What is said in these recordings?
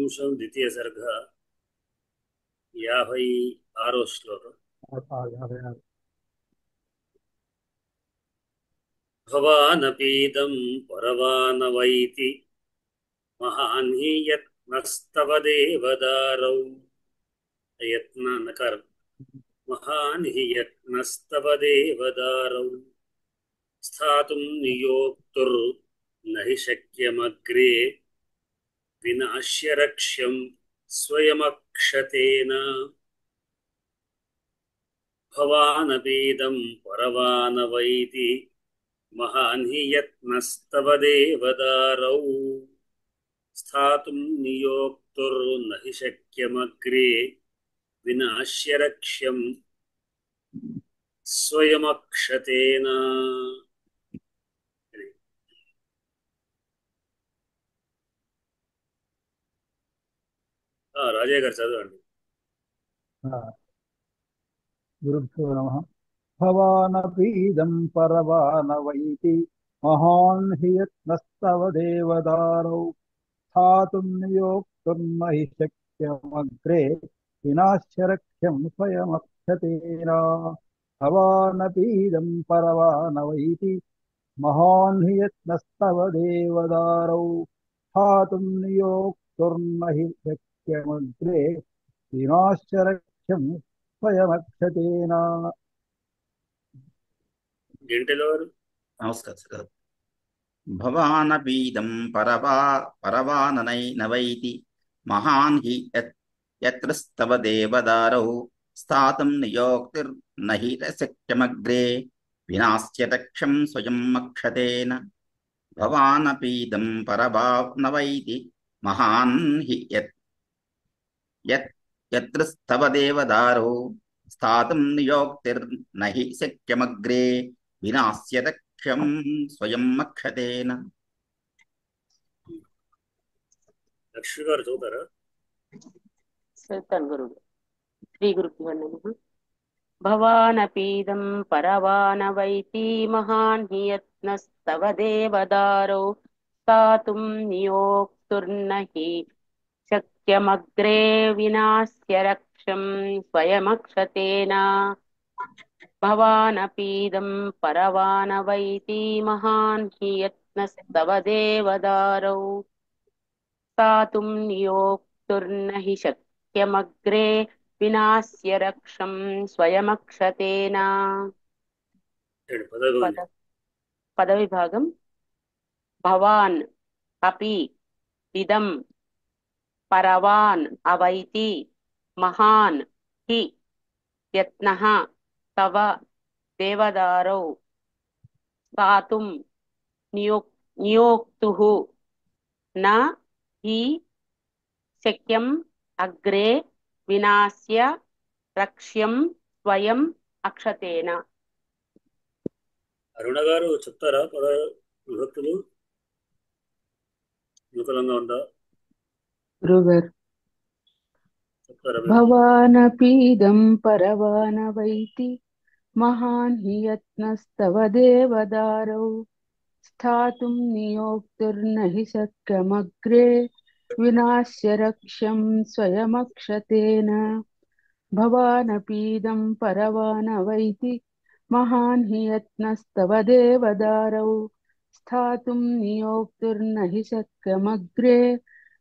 అంశం ద్వితీయ సర్గ 56వ శ్లోకం. భవానపీదం పరవానవైతి మహాన్ హి యత్నస్తవ దేవదారౌ. యత్న నకారం. మహాన్ హి యత్నస్తవ దేవదారౌ స్థాతుం నియోక్తుర్ నహి శక్యమగ్రే వినాశ్య రక్ష్యం స్వయమక్షతేన. భవానపీదం పరవానవైతి మహాన్ హి యత్నస్తవ దేవదారౌ స్థాతుం నియోక్తుర్నహి శక్యమగ్రే వినాశ్య రక్ష్యం స్వయమక్షతేన. రాజయ్య గారు చదవండి. గురుభ్యో నమః. భవానపీదం పరవానవైతి మహాన్ హి యత్నస్తవ దేవదారౌ స్థాతుం నియోక్తుర్నహి శక్యమగ్రే వినాశ్య రక్ష్యం స్వయమక్షతేన. భవానపీదం పరవానవైతి మహాన్ హి యత్నస్తవ దేవదారౌ స్థాతుం నియోక్తుర్నహి శక్యమగ్రే వినాశ్య రక్ష్యం స్వయమక్షతేన. గంటెలవారు. నమస్కారం సార్. భవానపీదం పరవాననైనవైతి మహాన్ హి యత్రస్తవ దేవదారౌ స్థాతుం నియోక్తిర్నహి శక్యమగ్రే వినాశ్య రక్ష్యం స్వయం మక్షతేన. భవానపీదం పరవానవైతి మహాన్ హి యత్రస్తవ దేవదారౌ స్థాతుం నియోక్తిర్నహి శక్యమగ్రే వినాశ్య రక్ష్యం స్వయం మక్షతేన. లక్ష్మి గారు చదువుతారా? చదువుతాను గురువు. శ్రీ గురుభ్యో నమః. భవానపీదం పరవానవైతి మహాన్ హి యత్నస్తవ దేవదారౌ స్థాతుం నియోక్తుర్నహి శక్యమగ్రే వినాశ్య రక్ష్యం స్వయమక్షతేన. భవానపీదం పరవానవైతి మహాన్ హి యత్నస్తవ దేవదారౌ స్థాతుం నియోక్తుర్నహి శక్యమగ్రే వినాశ్య రక్ష్యం స్వయమక్షతేన. పదవిభాగం. భవాన్ అపి ఇదం పరవాన్ అవైతి మహాన్ హి యత్నః తవ దేవదారౌ స్థాతుం నియోక్తుః న హి శక్యం అగ్రే వినాశ్య రక్ష్యం స్వయం అక్షతేన. అరుణ గారు చెప్తారా? పద విభక్తులు నూతనంగా ఉందా? గురుగారు. చెప్తారా? భవానపీదం పరవానవైతి మహాన్ హి యత్నస్తవ దేవదారౌ స్థాతుం నియోక్తుర్నహి శక్యమగ్రే వినాశ్య రక్ష్యం స్వయమక్షతేన. భవానపీదం పరవానవైతి మహాన్ హి యత్నస్తవ దేవదారౌ స్థాతుం నియోక్తుర్నహి శక్యమగ్రే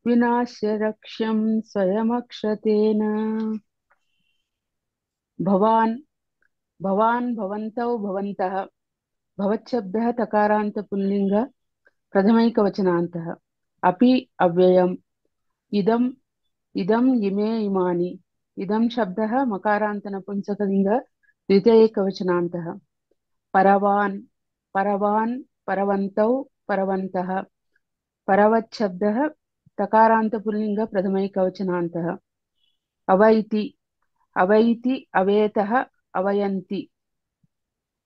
వినాశ్య రక్ష్యం స్వయమక్షతేన. భవాన్ భవాన్ భవంతౌ భవంతః. భవచ్చబ్దః తకారాంత పుల్లింగ ప్రథమైకవచనాంతః. అపి అవ్యయం. ఇదం ఇదం ఇమే ఇమాని. ఇదం శబ్దః మకారాంత నపుంసకలింగ ద్వితీయైకవచనాంతః. పరవాన్ పరవాన్ పరవంతౌ పరవంతః. పరవచ్చబ్దః తకారాంత పుల్లింగ ప్రథమైకవచనాంతః. అవైతి అవైతి అవేతః అవయంతి.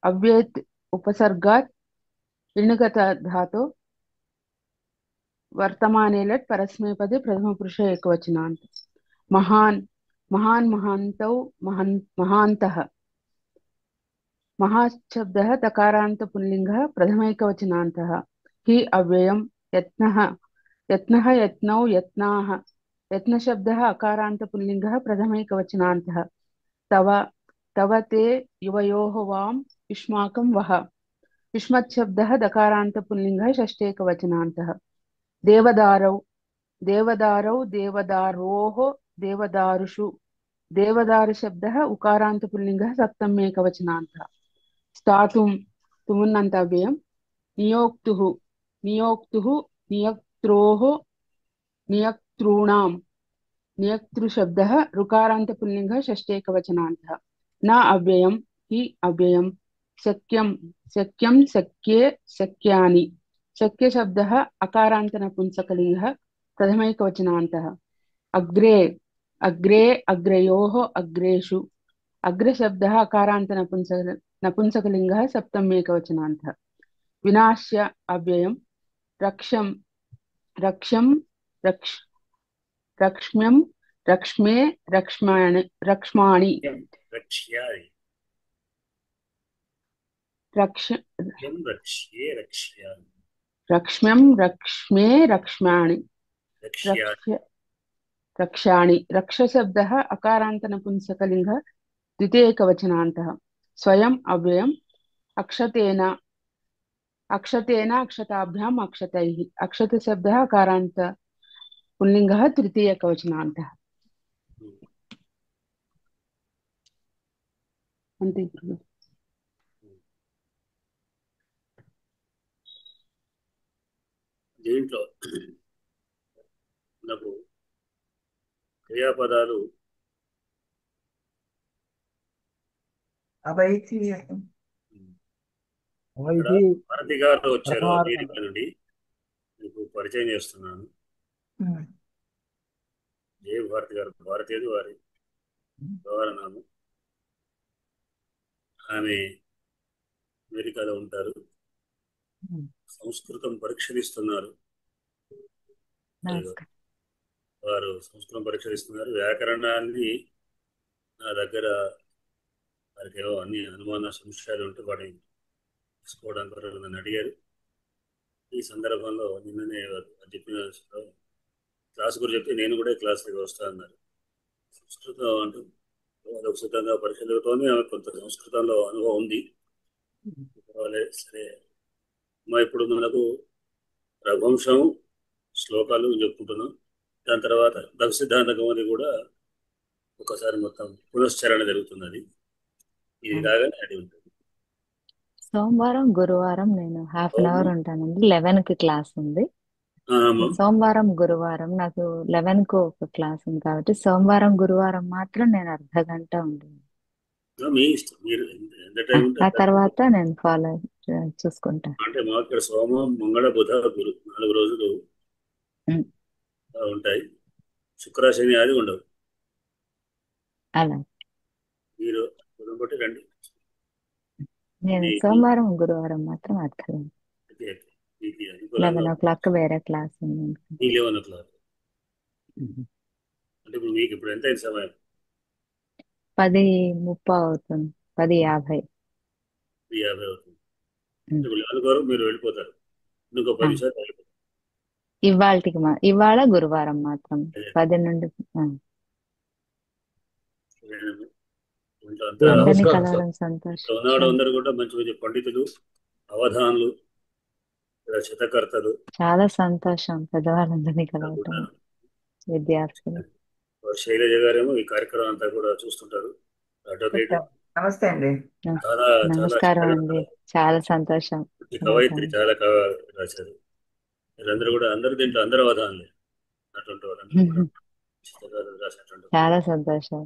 అవ్యేత్ ఉపసర్గాత్ ऋणगत धातो वर्तमाने लट् परस्मैपदे प्रथम पुरुष एकवचनान्त. महान महान महान्तौ महान्तः. महाशब्दः तकारान्त पुल्लिङ्गः प्रथमैकवचनान्तः. हि अव्ययम्. यत्नः यत्नः यत्नौ यत्नाः. यत्नशब्दः अकारान्तपुल्लिङ्गः प्रथमैकवचनान्तः तव तव ते युवयोः वां युष्माकं वः युष्मच्छब्दः दकारान्तपुल्लिङ्गः षष्ठेकवचनान्तः देवदारौ देवदारौ देवदारोः देवदारुषु देवदारुशब्दः उकारान्तपुल्लिङ्गः सप्तम्येकवचनान्तः स्थातुं तुमुन्नन्ताव्ययम् नियोक्तुः नियोक्तुः नियक्त्रोः नियक्तॄणां नियक्तृशब्दः ऋकारान्तपुल्लिङ्गः षष्ठेकवचनान्तः न अव्ययम् हि अव्ययम् शक्यं शक्यं शक्ये शक्यानि शक्यशब्दः अकारान्तनपुंसकलिङ्गः प्रथमैकवचनान्तः अग्रे अग्रे अग्रयोः अग्रेषु अग्रशब्दः अकारान्तनपुंसकलिङ्गः सप्तम्येकवचनान्तः विनाश्य अव्ययम् रक्षं रक्षं रक्ष रक्ष्म्यं रक्ष्मे रक्ष्माणि रक्ष्माणि रक्ष्यामि रक्ष रक्ष्ये रक्ष्यामि रक्ष्म्यं रक्ष्मे रक्ष्माणि रक्ष्यामि रक्ष्य रक्षाणि रक्षशब्दः अकारान्तनपुंसकलिङ्गः द्वितीयैकवचनान्तः स्वयम् अव्ययम् अक्षतेन अक्षतेन अक्षताभ्याम् अक्षतैः अक्षतशब्दः अकारान्त पुल्लिङ्गः तृतीयैकवचनान्तः అంతే గురువు. దీంట్లో మనకు క్రియాపదాలు అవైతి భారతి గారు వచ్చారు ప్రథమార్థం. అమెరికా నుండి మీకు పరిచయం చేస్తున్నాను. జయ భారతి గారు, భారతీయుడు వారి వ్యవహారనామం. ఆమె అమెరికాలో ఉంటారు. సంస్కృతం పరీక్షలిస్తున్నారు. వారు సంస్కృతం పరీక్షలిస్తున్నారు. వ్యాకరణాన్ని నా దగ్గర వారికి ఏవో అన్ని అనుమాన సంశయాలు ఉంటే వాటిని తీసుకోవడానికి కొరకు నన్ను అడిగారు. ఈ సందర్భంలో నిన్ననే చెప్పిన క్లాస్ గురించి చెప్తే నేను కూడా క్లాస్కి వస్తా అన్నారు. సంస్కృతం అంటూ ఉచితంగా పరీక్షలతోనే ఆమె కొంత సంస్కృతంలో అనుభవం ఉంది. సరే మా ఇప్పుడు మనకు రఘువంశం శ్లోకాలు చెప్పుకుంటున్నాం. దాని తర్వాత లఘు సిద్ధాంత కౌముది కూడా ఒకసారి మొత్తం పునశ్చరణ జరుగుతున్నది. ఇది కాగానే అది ఉంటుంది. సోమవారం గురువారం నేను హాఫ్ అన్ అవర్ ఉంటానండి. 11 కి క్లాస్ ఉంది. అమ్మా. సోమవారం గురువారం నాకు 11 కు ఒక క్లాస్ ఉంది కాబట్టి సోమవారం గురువారం మాత్రం నేను అర్ధ గంట ఉంటుంది. మీ ఇష్టం, మీరు ఎంత టైం ఉంటే ఆ అంత. తర్వాత నేను ఫాలో చూసుకుంటాను. అంటే మాకు ఇక్కడ సోమం మంగళ బుధ గురు 4 రోజులు ఉమ్, ఉంటాయి. శుక్ర శని ఆది ఉండవు. అలా మీరు కులం బట్టి రండి. నేను మీకు సోమవారం గురువారం మాత్రం అర్ధ గంట. మీకు అనుకూలంగా 11 వేరే క్లాస్ ఉంది. మీ 11 o'clock. అంటే ఇప్పుడు మీకు ఇప్పుడు ఎంత అయింది సమయం? 10:30 అవుతుంది. 10:50. 50 అవుతుంది. ఇప్పుడు 11 వరకు మీరు వెళ్ళిపోతారు. ఇంకో 10 నిమిషాలు వెళ్ళిపోతారు. ఇవాళ గురువారం మాత్రం 10 నుండి ఇంట్లో అంతా అందరినీ నమస్కారం కలవడం సంతోషం. ఇక్కడ ఉన్నవాడు అందరూ కూడా మంచి మంచి పండితులు, అవధానులు, శతకర్తలు చాలా సంతోషం పెద్దవాళ్ళందరినీ కలవటం, ఉన్నారు. విద్యార్థులు. శైలజ గారేమో ఈ కార్యక్రమం అంతా కూడా చూస్తుంటారు. అడ్వకేట్, నమస్తే అండి. చాలా చాలా నమస్కారం చక్కగా అండి, చాలా సంతోషం. ఈ కవయిత్రి చాలా రాశారు. వీళ్ళందరూ కూడా అందరూ దీంట్లో అందరూ అవధానులే. అటువంటి వాళ్ళందరూ కూడా చిత్రకారులు రాసినటువంటి చాలా సంతోషం.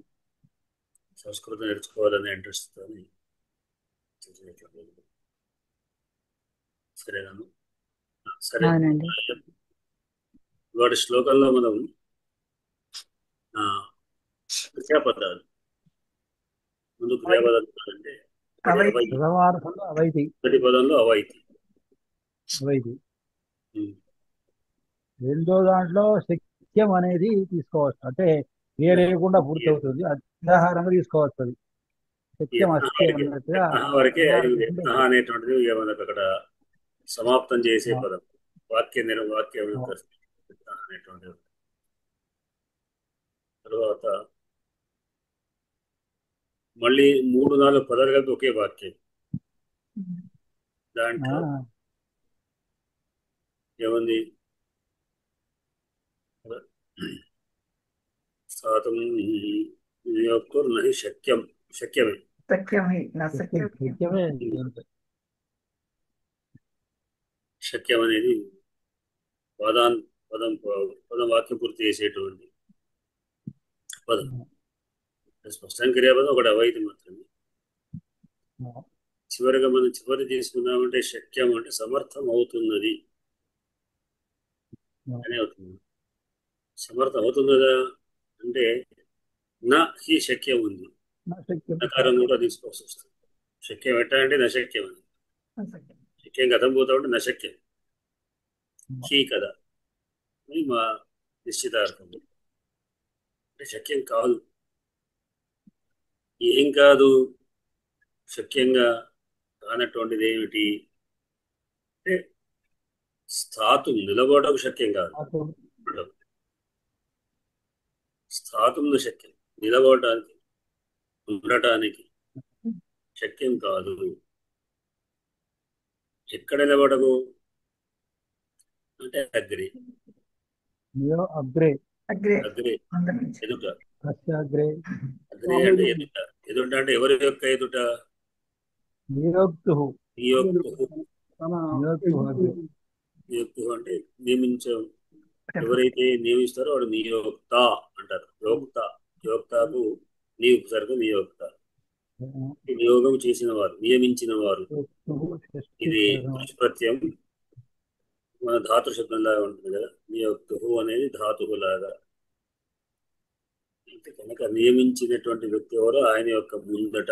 సంస్కృతం నేర్చుకోవాలనే ఇంట్రెస్ట్ తోని సరేనా? సరే, అవునండి. వాటి శ్లోకంలో మనం క్రియాపదాలు ముందు క్రియాపదాలు అంటే అవైతి. ప్రథమార్థంలో అవైతి మొదటి పదంలో అవైతి. అవైతి ఉమ్. రెండో దాంట్లో శక్యం అనేది తీసుకోవచ్చు. అంటే లేకుండా పూర్తి అవుతుంది. ఉదాహరణగా తీసుకోవచ్చు. అది శక్యం అస్థ్యం అన్నట్టుగా వరకే అనేటువంటిది ఇక మనకు అక్కడ సమాప్తం చేసే పదం. వాక్యం అనేటువంటిది. తర్వాత మళ్ళీ 3-4 పదాలు కలిపి ఒకే వాక్యం. దాంట్లో ఏముంది? స్థాతుం నియోక్తుర్నహి శక్యం. శక్యమే. సత్యమే శక్యం అనేది పదం వాక్యం పూర్తి చేసేటువంటి పదం. స్పష్టంగా క్రియాపదం ఒకటి అవైతి మాత్రమే. చివరిగా మనం చివరి తీసుకున్నామంటే శక్యం అంటే సమర్థం అవుతున్నది అని అవుతుంది. సమర్థం అవుతున్నదా అంటే నా హీ శక్యం ఉంది, నకారం కూడా తీసుకోవాల్సి వస్తుంది. శక్యం ఎట్టా అంటే నశక్యం అని. శక్యం గతం పోతా ఉంటే నశక్యం హీ కదా అని మా నిశ్చితార్థం. అంటే శక్యం కాదు. ఏం కాదు? శక్యంగా కానటువంటిది ఏమిటి అంటే స్థాతు నిలబడకు శక్యం కాదు. స్థాతుం శక్యం నిలబడటానికి ఉండటానికి శక్యం కాదు. ఎక్కడ నిలబడకు అంటే అగ్రే. అగ్రే అగ్రే ఎదుట. అగ్రే అగ్రే అంటే ఎదుట. ఎదుట అంటే ఎవరి యొక్క ఎదుట? నియోక్తు నియోక్తు అంటే నియమించం. ఎవరైతే నియమిస్తారో వాడు నియోక్త అంటారు. యోక్తకు నీ ఉపసర్గ నియోక్త. నియోగం చేసిన వారు, నియమించిన వారు. ఇది పురుష ప్రత్యయం మన ధాతు శబ్దంలాగా ఉంటుంది కదా. నియోక్తు అనేది ధాతువు లాగా. అంటే కనుక నియమించినటువంటి వ్యక్తి ఎవరో ఆయన యొక్క ముందట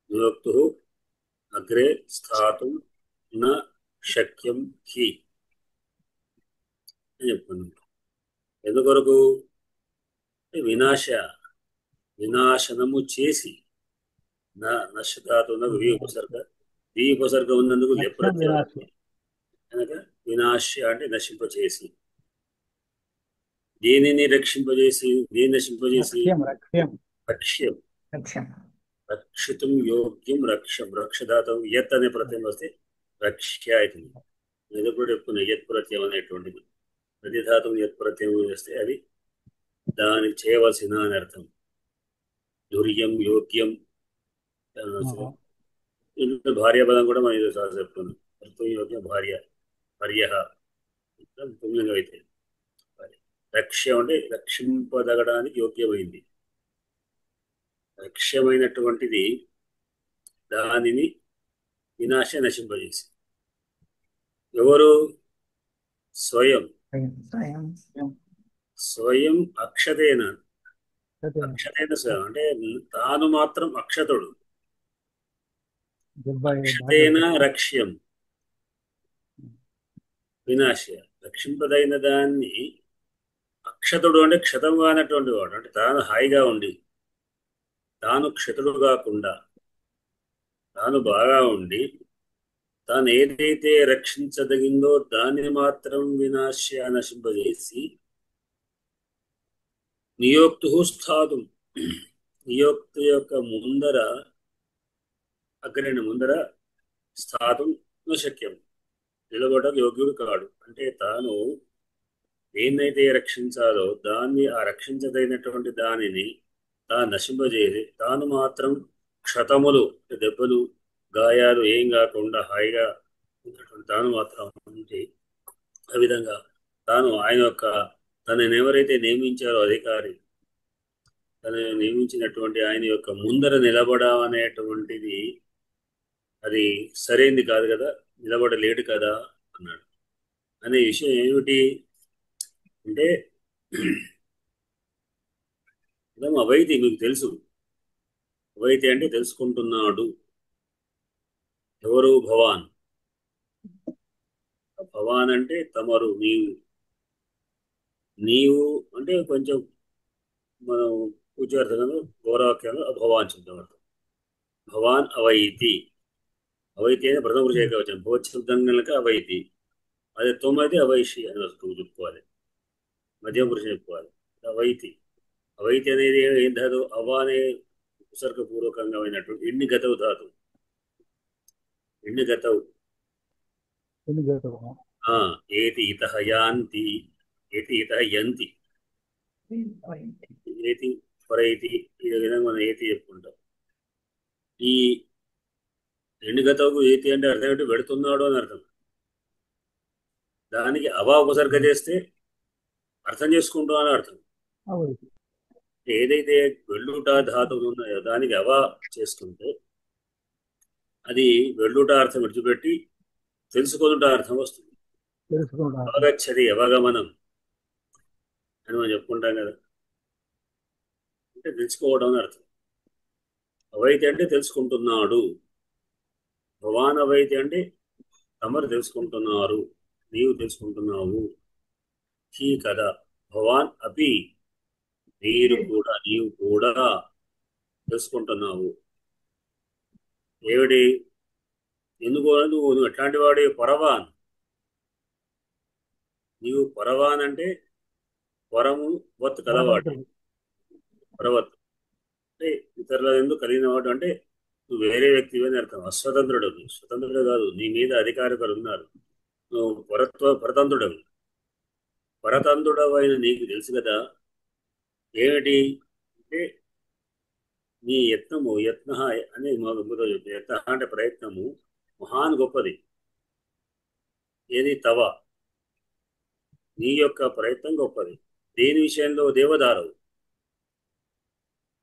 నియోక్తు అగ్రే స్థాతుం న శక్యం హి అని చెప్పుకున్నాం. ఎందుకొరకు? వినాశనము చేసి నష్టధాతువునకు వి ఉపసర్గ ఉన్నందుకు లెప్రత్యయం కనుక వినాశ్య అంటే నశింపచేసి. దేనిని రక్షింపజేసి, దేని నశింపజేసి? రక్ష్యం. రక్షితం యోగ్యం రక్షం. రక్షధాతం యత్ అనే ప్రత్యయం వస్తే రక్ష్య అవుతుంది. ఎదురు చెప్పుకున్న యత్ ప్రత్యయం అనేటువంటిది. ప్రతిధాతం యత్ ప్రత్యయం చేస్తే అది దానికి చేయవలసిన అని అర్థం. దుర్యం యోగ్యం. భార్యాపదం కూడా మనం ఇది సార్ చెప్పుకున్నాం. యోగ్యం భార్య పుణ్యంగా అయితే లక్ష్యం అంటే రక్షింపదగడానికి యోగ్యమైంది. లక్ష్యమైనటువంటిది దానిని నశింపజేసి. ఎవరు? స్వయం అక్షతేన. అక్షతేన స్వయం అంటే తాను మాత్రం అక్షతుడు. అక్షతేన రక్ష్యం వినాశ్య. రక్షింపదైన దాన్ని అక్షతుడు అంటే క్షతం కానటువంటి వాడు. అంటే తాను హాయిగా ఉండి తాను క్షతుడు కాకుండా తాను బాగా ఉండి తాను ఏదైతే రక్షించదగిందో దాన్ని మాత్రం వినాశ్య నశింపజేసి నియోక్తు స్థాతు. నియోక్తు యొక్క ముందర అగ్రని ముందర స్థాతం శక్యం నిలబడకు యోగ్యుడు కాడు. అంటే తాను దేన్నైతే రక్షించాలో దాన్ని ఆ రక్షించదగినటువంటి దానిని తాను నశింపజేసి తాను మాత్రం క్షతములు దెబ్బలు గాయాలు ఏం కాకుండా హాయిగా ఉన్నటువంటి తాను మాత్రం ఉంటే ఆ విధంగా తాను ఆయన యొక్క తనని ఎవరైతే నియమించారో అధికారి తనని నియమించినటువంటి ఆయన యొక్క ముందర నిలబడం అనేటువంటిది అది సరైనది కాదు కదా, నిలబడలేడు కదా అన్నాడు. అనే విషయం ఏమిటి అంటే ఇదం అవైతి. మీకు తెలుసు అవైతి అంటే తెలుసుకుంటున్నాడు. ఎవరు? భవాన్. భవాన్ అంటే తమరు, నీవు అంటే కొంచెం మనం పూజార్థంగా గౌరవాక్యంలో భవాన్ శబ్దం అర్థం. భవాన్ అవైతి. అవైతి అని ప్రథమ పురుష ఏకవచనం. భవత్ శబ్దం కనుక అవైతి. అదే తొమ్మిది అవైషి అని వస్తూ చెప్పుకోవాలి. మధ్యమ పురుషం చెప్పుకోవాలి. అవైతి అవైతి అనేది ఏం ధాతు? అవ అనే ఉపసర్గపూర్వకంగా ఇన్ని గతవు ధాతు. ఇన్ని గతవు. ఎన్ని గతవు? ఏతి ఇతః యాంతి, ఏతి ఇతః యంతి, ఏతి పరైతి, ఈ విధంగా మనం ఏతి చెప్పుకుంటాం. ఈ ఎండు గతవుకు ఏతి అంటే అర్థం ఏంటి? వెడుతున్నాడు అని అర్థం. దానికి అవా ఉపసర్గ చేస్తే అర్థం చేసుకుంటాం అని అర్థం. అవైతి. ఏదైతే వెళ్ళుట ధాతువులు ఉన్నాయో దానికి అవా చేసుకుంటే అది వెళ్ళుట అర్థం విడిచిపెట్టి తెలుసుకుంట అర్థం వస్తుంది. తెలుసుకుంటాం. అవగచ్చది అవగమనం అని మనం చెప్పుకుంటాం కదా, అంటే తెలుసుకోవడం అని అర్థం. అవైతే అంటే తెలుసుకుంటున్నాడు. భవాన్ అవైతే అంటే తమరు తెలుసుకుంటున్నారు, నీవు తెలుసుకుంటున్నావు. హీ కదా, భవాన్ అపి, మీరు కూడా, నీవు కూడా తెలుసుకుంటున్నావు. ఏమిటి? ఎందుకు? నువ్వు ఎట్లాంటి వాడి? పరవాన్. నీవు పరవాన్ అంటే పరము వత్ కలవాడు. పరవత్ అంటే ఇతరుల ఎందుకు కలిగిన వాడు అంటే నువ్వు వేరే వ్యక్తివి అని అర్థం. అస్వతంత్రుడు. స్వతంత్రుడు కాదు, నీ మీద అధికారికులు ఉన్నారు. నువ్వు పరతంత్రుడవు. పరతంత్రుడవైన నీకు తెలుసు కదా ఏమిటి అంటే నీ యత్నము, యత్న అని మొదలు చెప్పి, యత్న అంటే ప్రయత్నము మహాన్ గొప్పది. ఏది? తవ, నీ యొక్క ప్రయత్నం గొప్పది. దేని విషయంలో? దేవదారు.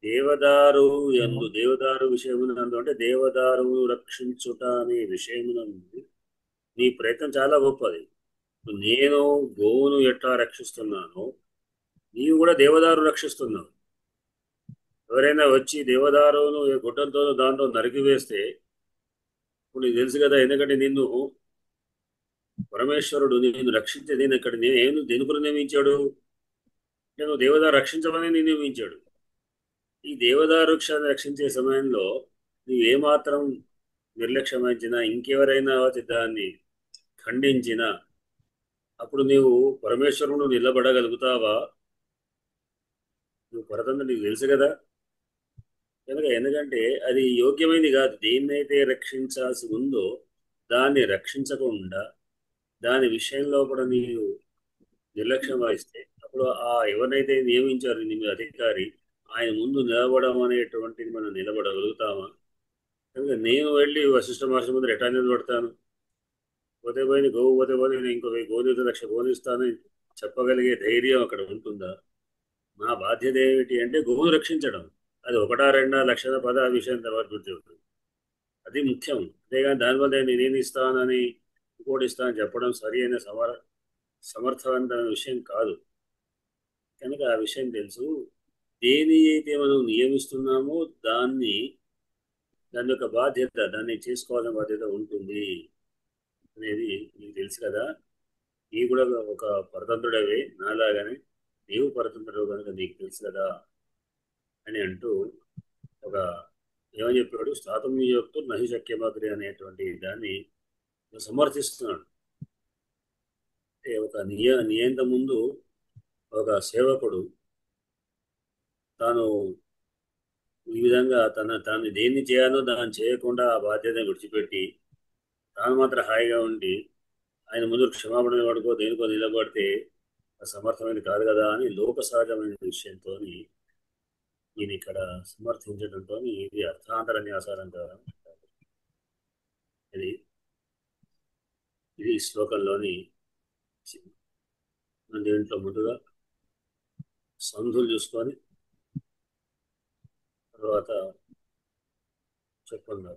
దేవదారు ఎందు, దేవదారు విషయమునందు అంటే దేవదారును రక్షించుట అనే విషయమునందు నీ ప్రయత్నం చాలా గొప్పది. నేను గోవును ఎట్లా రక్షిస్తున్నానో నీవు కూడా దేవదారు రక్షిస్తున్నావు. ఎవరైనా వచ్చి దేవదారును గుడ్డంతోనూ దాంతో నరికివేస్తే ఇప్పుడు నీకు తెలుసు కదా, ఎందుకంటే నిన్ను పరమేశ్వరుడు నిన్ను రక్షించే నేను ఇక్కడ నేను దేనికొని నియమించాడు? నేను దేవదారు రక్షించమని నేను నియమించాడు. ఈ దేవదారు వృక్షాన్ని రక్షించే సమయంలో నీవేమాత్రం నిర్లక్ష్యం వహించినా, ఇంకెవరైనా వచ్చి దాన్ని ఖండించినా అప్పుడు నీవు పరమేశ్వరుడు నిలబడగలుగుతావా? నువ్వు పరతంత్రుడు, నీకు తెలుసు కదా. కనుక ఎందుకంటే అది యోగ్యమైనది కాదు. దేన్నైతే రక్షించాల్సి ఉందో దాన్ని రక్షించకుండా దాని విషయంలో కూడా నీవు నిర్లక్ష్యం వహిస్తే అప్పుడు ఎవరినైతే నియమించారు నీ మీద అధికారి, ఆయన ముందు నిలబడడం అనేటువంటిది మనం నిలబడగలుగుతామా? కనుక నేను వెళ్ళి వశిష్ఠ మహర్షి ముందు ఎట్లా నిలబడతాను? పోతే పోయి గోవు పోతే పోయి నేను ఇంకో గోనిత లక్ష గోనిస్తానని చెప్పగలిగే ధైర్యం అక్కడ ఉంటుందా? నా బాధ్యత ఏమిటి అంటే గోవును రక్షించడం. అది 1, 2, లక్షల 10 విషయం తర్వాత గుర్తుంది. అది ముఖ్యం. అంతేగాని దానివల్ల నేనేమి ఇస్తానని ఇంకోటి ఇస్తానని చెప్పడం సరి అయిన సమర్థవంతమైన విషయం కాదు. కనుక ఆ విషయం తెలుసు. దేని అయితే మనం నియమిస్తున్నామో దాని యొక్క బాధ్యత, దాన్ని చేసుకోవాల్సిన బాధ్యత ఉంటుంది అనేది నీకు తెలుసు కదా. నీవు కూడా ఒక పరతంత్రుడవే, నాలాగానే నీవు పరతంత్రుడు కనుక నీకు తెలుసు కదా అని అంటూ ఒక ఏమని చెప్పాడు? స్థాతం నియోక్తులు నహి శక్యమగ్రి అనేటువంటి దాన్ని సమర్థిస్తున్నాడు. అంటే ఒక నియంత ముందు ఒక సేవకుడు తాను ఈ విధంగా తాను దేన్ని చేయాలో దాన్ని చేయకుండా ఆ బాధ్యతను విడిచిపెట్టి తాను మాత్రం హాయిగా ఉండి ఆయన ముందు క్షమాపణ పడుకో దేనికో నిలబడితే సమర్థమైనది కాదు కదా అని లోక సహజమైన విషయంతో ఈయన ఇక్కడ సమర్థించడంతో ఇది అర్థాంతర న్యాసాలంగా ఇది ఈ శ్లోకంలోని దీంట్లో ముందుగా సంధులు చూసుకొని తర్వాత చెప్పండి.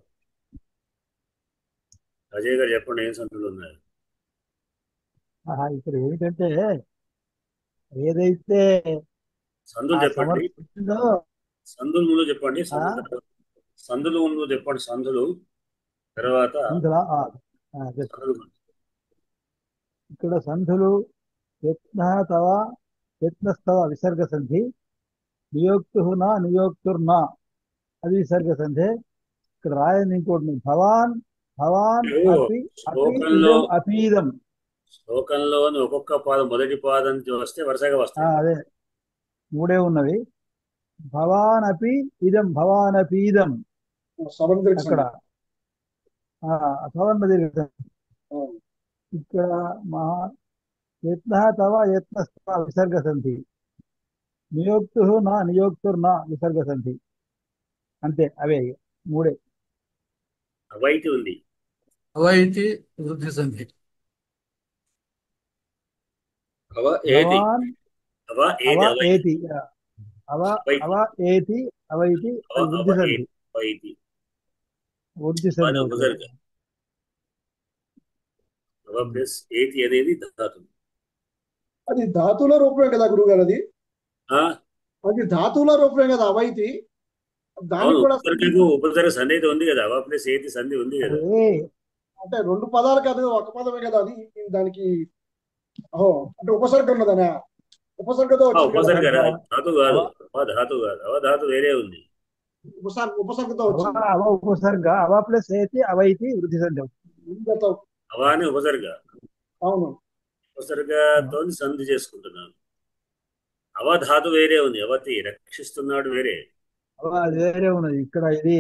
అజయ్ గారు చెప్పండి, ఏం సంధులు ఉన్నాయి? ఇక్కడ ఏమిటంటే ఏదైతే సంధులు చెప్పండి. సమర్పించిందో సంధులు ముందు చెప్పండి. సంధులు ముందు చెప్పండి. సంధులు తర్వాత ఇక్కడ సంధులు యత్నస్తవ విసర్గ సంధి, నియోక్తునా నియోక్తుర్నా అది విసర్గ సంధి. ఇక్కడ రాయండి ఇంకోటి భవాన్ అపీదం. శ్లోకంలో ఒక్కొక్క పాదం మొదటి పాదం వస్తే వరుసగా వస్తాయి. అదే 3 ఉన్నవి. భవానపి ఇదం భవానపీదం సవర్ణ అక్కడ సవర్ణ దీర్ఘ ఇక్కడ మహా యత్న తవ యత్నస్తవ విసర్గ సంధి నియోక్తు నా నియోక్తుర్న విసర్గ సంధి అంతే అవే మూడే. అవైతి ఉంది. అవైతి వృద్ధి సంధి. అవ ఏతి భవాన్ అవ అవ ఏతి అవైతి ఏతి అవ అవైతి అవ ఏతి అవైతి అవ అది అవ వృద్ధి సంధి. ఏతి అవైతి వృద్ధి సంధి మన అవుతుంది. ఉపసర్గ. అవ ప్లస్ ఏతి అనేది ధాతు. అది ధాతువుల రూపమే కదా గురుగారు, అది ఆ, అది ధాతువుల రూపమే కదా అవైతి. దానికి అవును, కూడా ఉపసర్గకు ఉపసర్గ సంధి అయితే ఉంది కదా, అవ ప్లస్ ఏతి సంధి ఉంది కదా. అదే అంటే రెండు పదాలు కాదు, ఒక పదమే కదా అది. దానికి ఓహో అంటే ఉపసర్గ ఉన్నదనా? ఉపసర్గతో వచ్చింది కదా. ఉపసర్గ అవ ధాతు కాదు, అవ అవ ధాతు కాదు, అవ ధాతు వేరే ఉంది. ఉపసర్గతో అవ వచ్చింది. అవ ఉపసర్గ అవ ప్లస్ ఏతి అవైతి వృద్ధి సంధి అవుతుంది. ఇంకతో అవ అని ఉపసర్గ, అవును. ఉపసర్గతో సంధి చేసుకుంటున్నాను. అవ ధాతు వేరే ఉంది, అవతి రక్షిస్తున్నాడు వేరే. అవ అది వేరే ఉన్నది. ఇక్కడ ఇది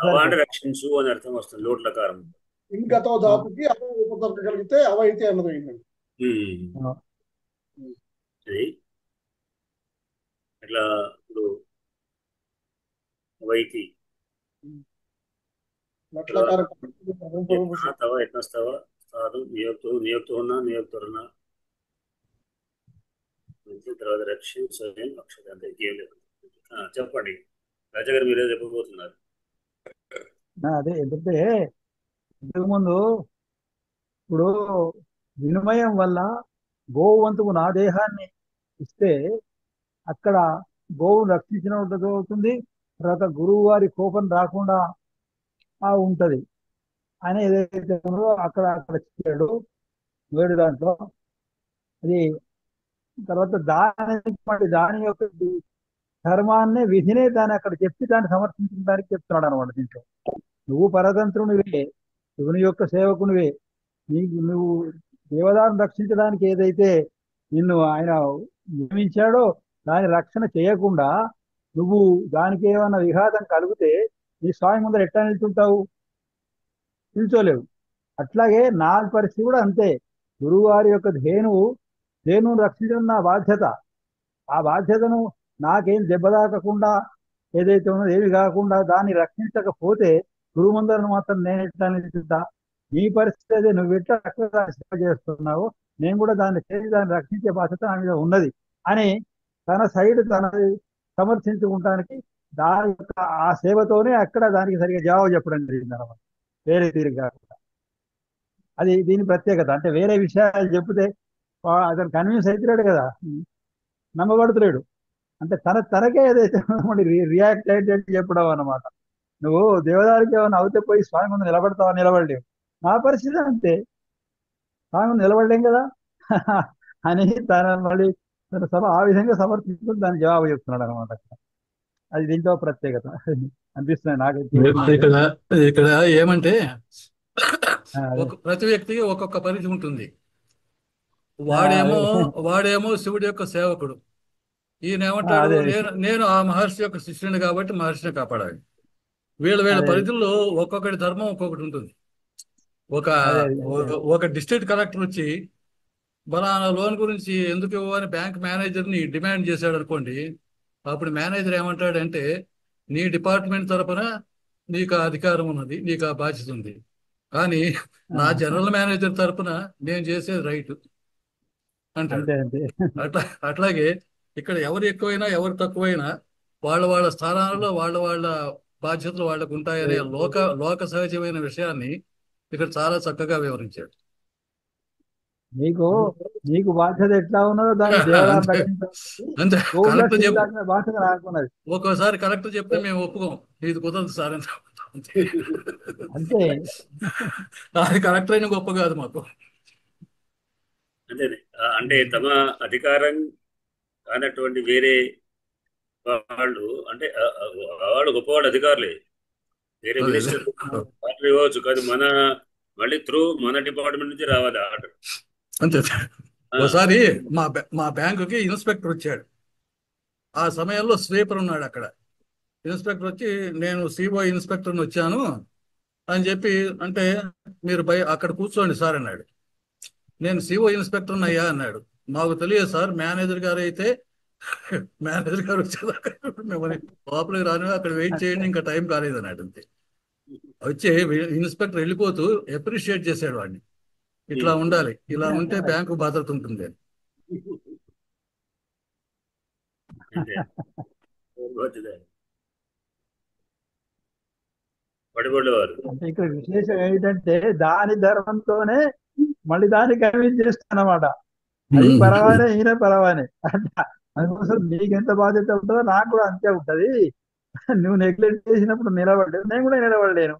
అవ ఉపసర్గ. అంటే రక్షించు అని అర్థం వస్తుంది, లోట్లకారం. ఇంకతో ధాతుకి అవ ఉపసర్గ కలిగితే అవైతి అన్నది అయిందండి. ఆ, అది అట్లా ఇప్పుడు అవైతి లక్షకారం తవ యత్నస్తవ స్థాదు నియోక్తు నియోక్తు ఉన్నా నియోక్తున్నా తర్వాత రక్షణ స్వయం అక్షత అంతే, ఇంకేం లేదు. చెప్పండి రాజాగారు, మీరే చెప్పబోతున్నారు. అదే ఎందుకంటే ఇంతకుముందు ఇప్పుడు వినిమయం వల్ల గోవంతుకు నా దేహాన్ని ఇస్తే అక్కడ గోవును రక్షించినట్టు అవుతుంది. తర్వాత గురువు వారి కోపం రాకుండా ఉంటది ఆయన ఏదైతే ఉన్నదో అక్కడ అక్కడ చెప్పాడు వేడు దాంట్లో. అది తర్వాత దాని యొక్క ధర్మాన్ని విధినే దాన్ని అక్కడ చెప్పి దాన్ని సమర్థించడానికి చెప్తున్నాడు అనమాట. దీంట్లో నువ్వు పరతంత్రునివే, శివుని యొక్క సేవకునివే, నువ్వు దేవదాన్ని రక్షించడానికి ఏదైతే నిన్ను ఆయన నియమించాడో దాని రక్షణ చేయకుండా నువ్వు దానికి ఏమైనా విఘాతం కలిగితే నీ స్వామి ముందర ఎట్లా నిల్చుంటావు? నిల్చోలేవు. అట్లాగే నా పరిస్థితి కూడా అంతే. గురువు వారి యొక్క ధేనువును రక్షించడం నా బాధ్యత. ఆ బాధ్యతను నాకేం దెబ్బ తాకకుండా ఏదైతే ఉన్నదో ఏమి కాకుండా దాన్ని రక్షించకపోతే గురువు ముందరను మాత్రం నేను ఎట్లా నిల్చుంటా? నీ పరిస్థితి అదే, నువ్వు ఎట్లా రక్షణ సేవ చేస్తున్నావో నేను కూడా దాన్ని చేసి దాన్ని రక్షించే బాధ్యత నా మీద ఉన్నది అని తన సైడ్ తన సమర్థించుకుంటానికి దాని యొక్క ఆ సేవతోనే అక్కడ దానికి సరిగా జవాబు చెప్పడం జరిగింది అనమాట, వేరే తీరు కాకుండా. అది దీని ప్రత్యేకత. అంటే వేరే విషయాలు చెప్తే అతను కన్విన్స్ అవుతున్నాడు కదా, నమ్మబడుతున్నాడు. అంటే తనకే ఏదైతే రియాక్ట్ అయ్యేటట్టు చెప్పడం అన్నమాట. నువ్వు దేవదారికి ఏమైనా అవుతే పోయి స్వామి ముందు నిలబడతావా? నిలబడలేవు. నా పరిస్థితి అంతే, స్వామి ముందు నిలబడలేం కదా అని మళ్ళీ తన సభ ఆ విధంగా సమర్థించుకుని దాని జవాబు చెప్తున్నాడు అనమాట. అది దీంట్లో ప్రత్యేకత అనిపిస్తుంది నాకైతే. ఇక్కడ ఏమంటే ప్రతి వ్యక్తికి ఒక్కొక్క పరిధి ఉంటుంది. వాడేమో శివుడి యొక్క సేవకుడు, ఈయన ఏమంటాడు, నేను ఆ మహర్షి యొక్క శిష్యుని కాబట్టి మహర్షిని కాపాడాలి. వీళ్ళ పరిధుల్లో ఒక్కొక్కటి ధర్మం ఒక్కొక్కటి ఉంటుంది. ఒక డిస్ట్రిక్ట్ కలెక్టర్ వచ్చి బలానా లోన్ గురించి ఎందుకు ఇవ్వని బ్యాంక్ మేనేజర్ని డిమాండ్ చేశాడు అనుకోండి, అప్పుడు మేనేజర్ ఏమంటాడంటే, నీ డిపార్ట్మెంట్ తరపున నీకు ఆ అధికారం ఉన్నది, నీకు ఆ బాధ్యత ఉంది, కానీ నా జనరల్ మేనేజర్ తరపున నేను చేసేది రైట్ అంటాడు. అట్లాగే ఇక్కడ ఎవరు ఎక్కువైనా ఎవరు తక్కువైనా వాళ్ళ స్థానాలలో వాళ్ళ బాధ్యతలు వాళ్ళకు ఉంటాయనే లోక సహజమైన విషయాన్ని ఇక్కడ చాలా చక్కగా వివరించాడు. నీకు బాధ్యత ఎట్లా ఉన్నదో దాన్ని అంతే. బాధ్యత రాకున్నది. ఒక్కోసారి కలెక్టర్ చెప్తే మేము ఒప్పుకోం, ఇది కుదరదు సార్ అంతే. అది కలెక్టర్ అయినా గొప్ప కాదు మాకు. అంతే. అంటే తమ అధికారం కానటువంటి వేరే వాళ్ళు, అంటే వాళ్ళు గొప్పవాళ్ళు అధికారులే, వేరే మినిస్టర్ ఆర్డర్ ఇవ్వచ్చు కాదు, మళ్ళీ త్రూ మన డిపార్ట్మెంట్ నుంచి రావాలి ఆర్డర్. అంతే. ఒకసారి మా బ్యాంకుకి ఇన్స్పెక్టర్ వచ్చాడు. ఆ సమయంలో స్వీపర్ ఉన్నాడు అక్కడ. ఇన్స్పెక్టర్ వచ్చి నేను సిఓ ఇన్స్పెక్టర్ని వచ్చాను అని చెప్పి అంటే మీరు అక్కడ కూర్చోండి సార్ అన్నాడు. నేను సిఓ ఇన్స్పెక్టర్ని అయ్యా అన్నాడు. మాకు తెలియదు సార్, మేనేజర్ గారు అయితే మేనేజర్ గారు వచ్చేదాకా మిమ్మల్ని లోపలికి రాను, అక్కడ వెయిట్ చేయండి, ఇంకా టైం కాలేదు అన్నాడు. అంతే. వచ్చి ఇన్స్పెక్టర్ వెళ్ళిపోతూ అప్రిషియేట్ చేశాడు వాడిని. ఇట్లా ఉండాలి, ఇలా ఉంటే బ్యాంకు భద్రత ఉంటుంది అని. పడిపడేవారు. అంటే ఇక్కడ విశేషం ఏంటంటే దాని ధర్మంతోనే మళ్ళీ దాన్ని కన్విన్స్ చేస్తానమాట. అది పరవానే, ఈయన పరవానే. అందుకోసం నీకు ఎంత బాధ్యత ఉంటుందో నాకు కూడా అంతే ఉంటది. నువ్వు నెగ్లెక్ట్ చేసినప్పుడు నిలబడలేవు, నేను కూడా నిలబడలేను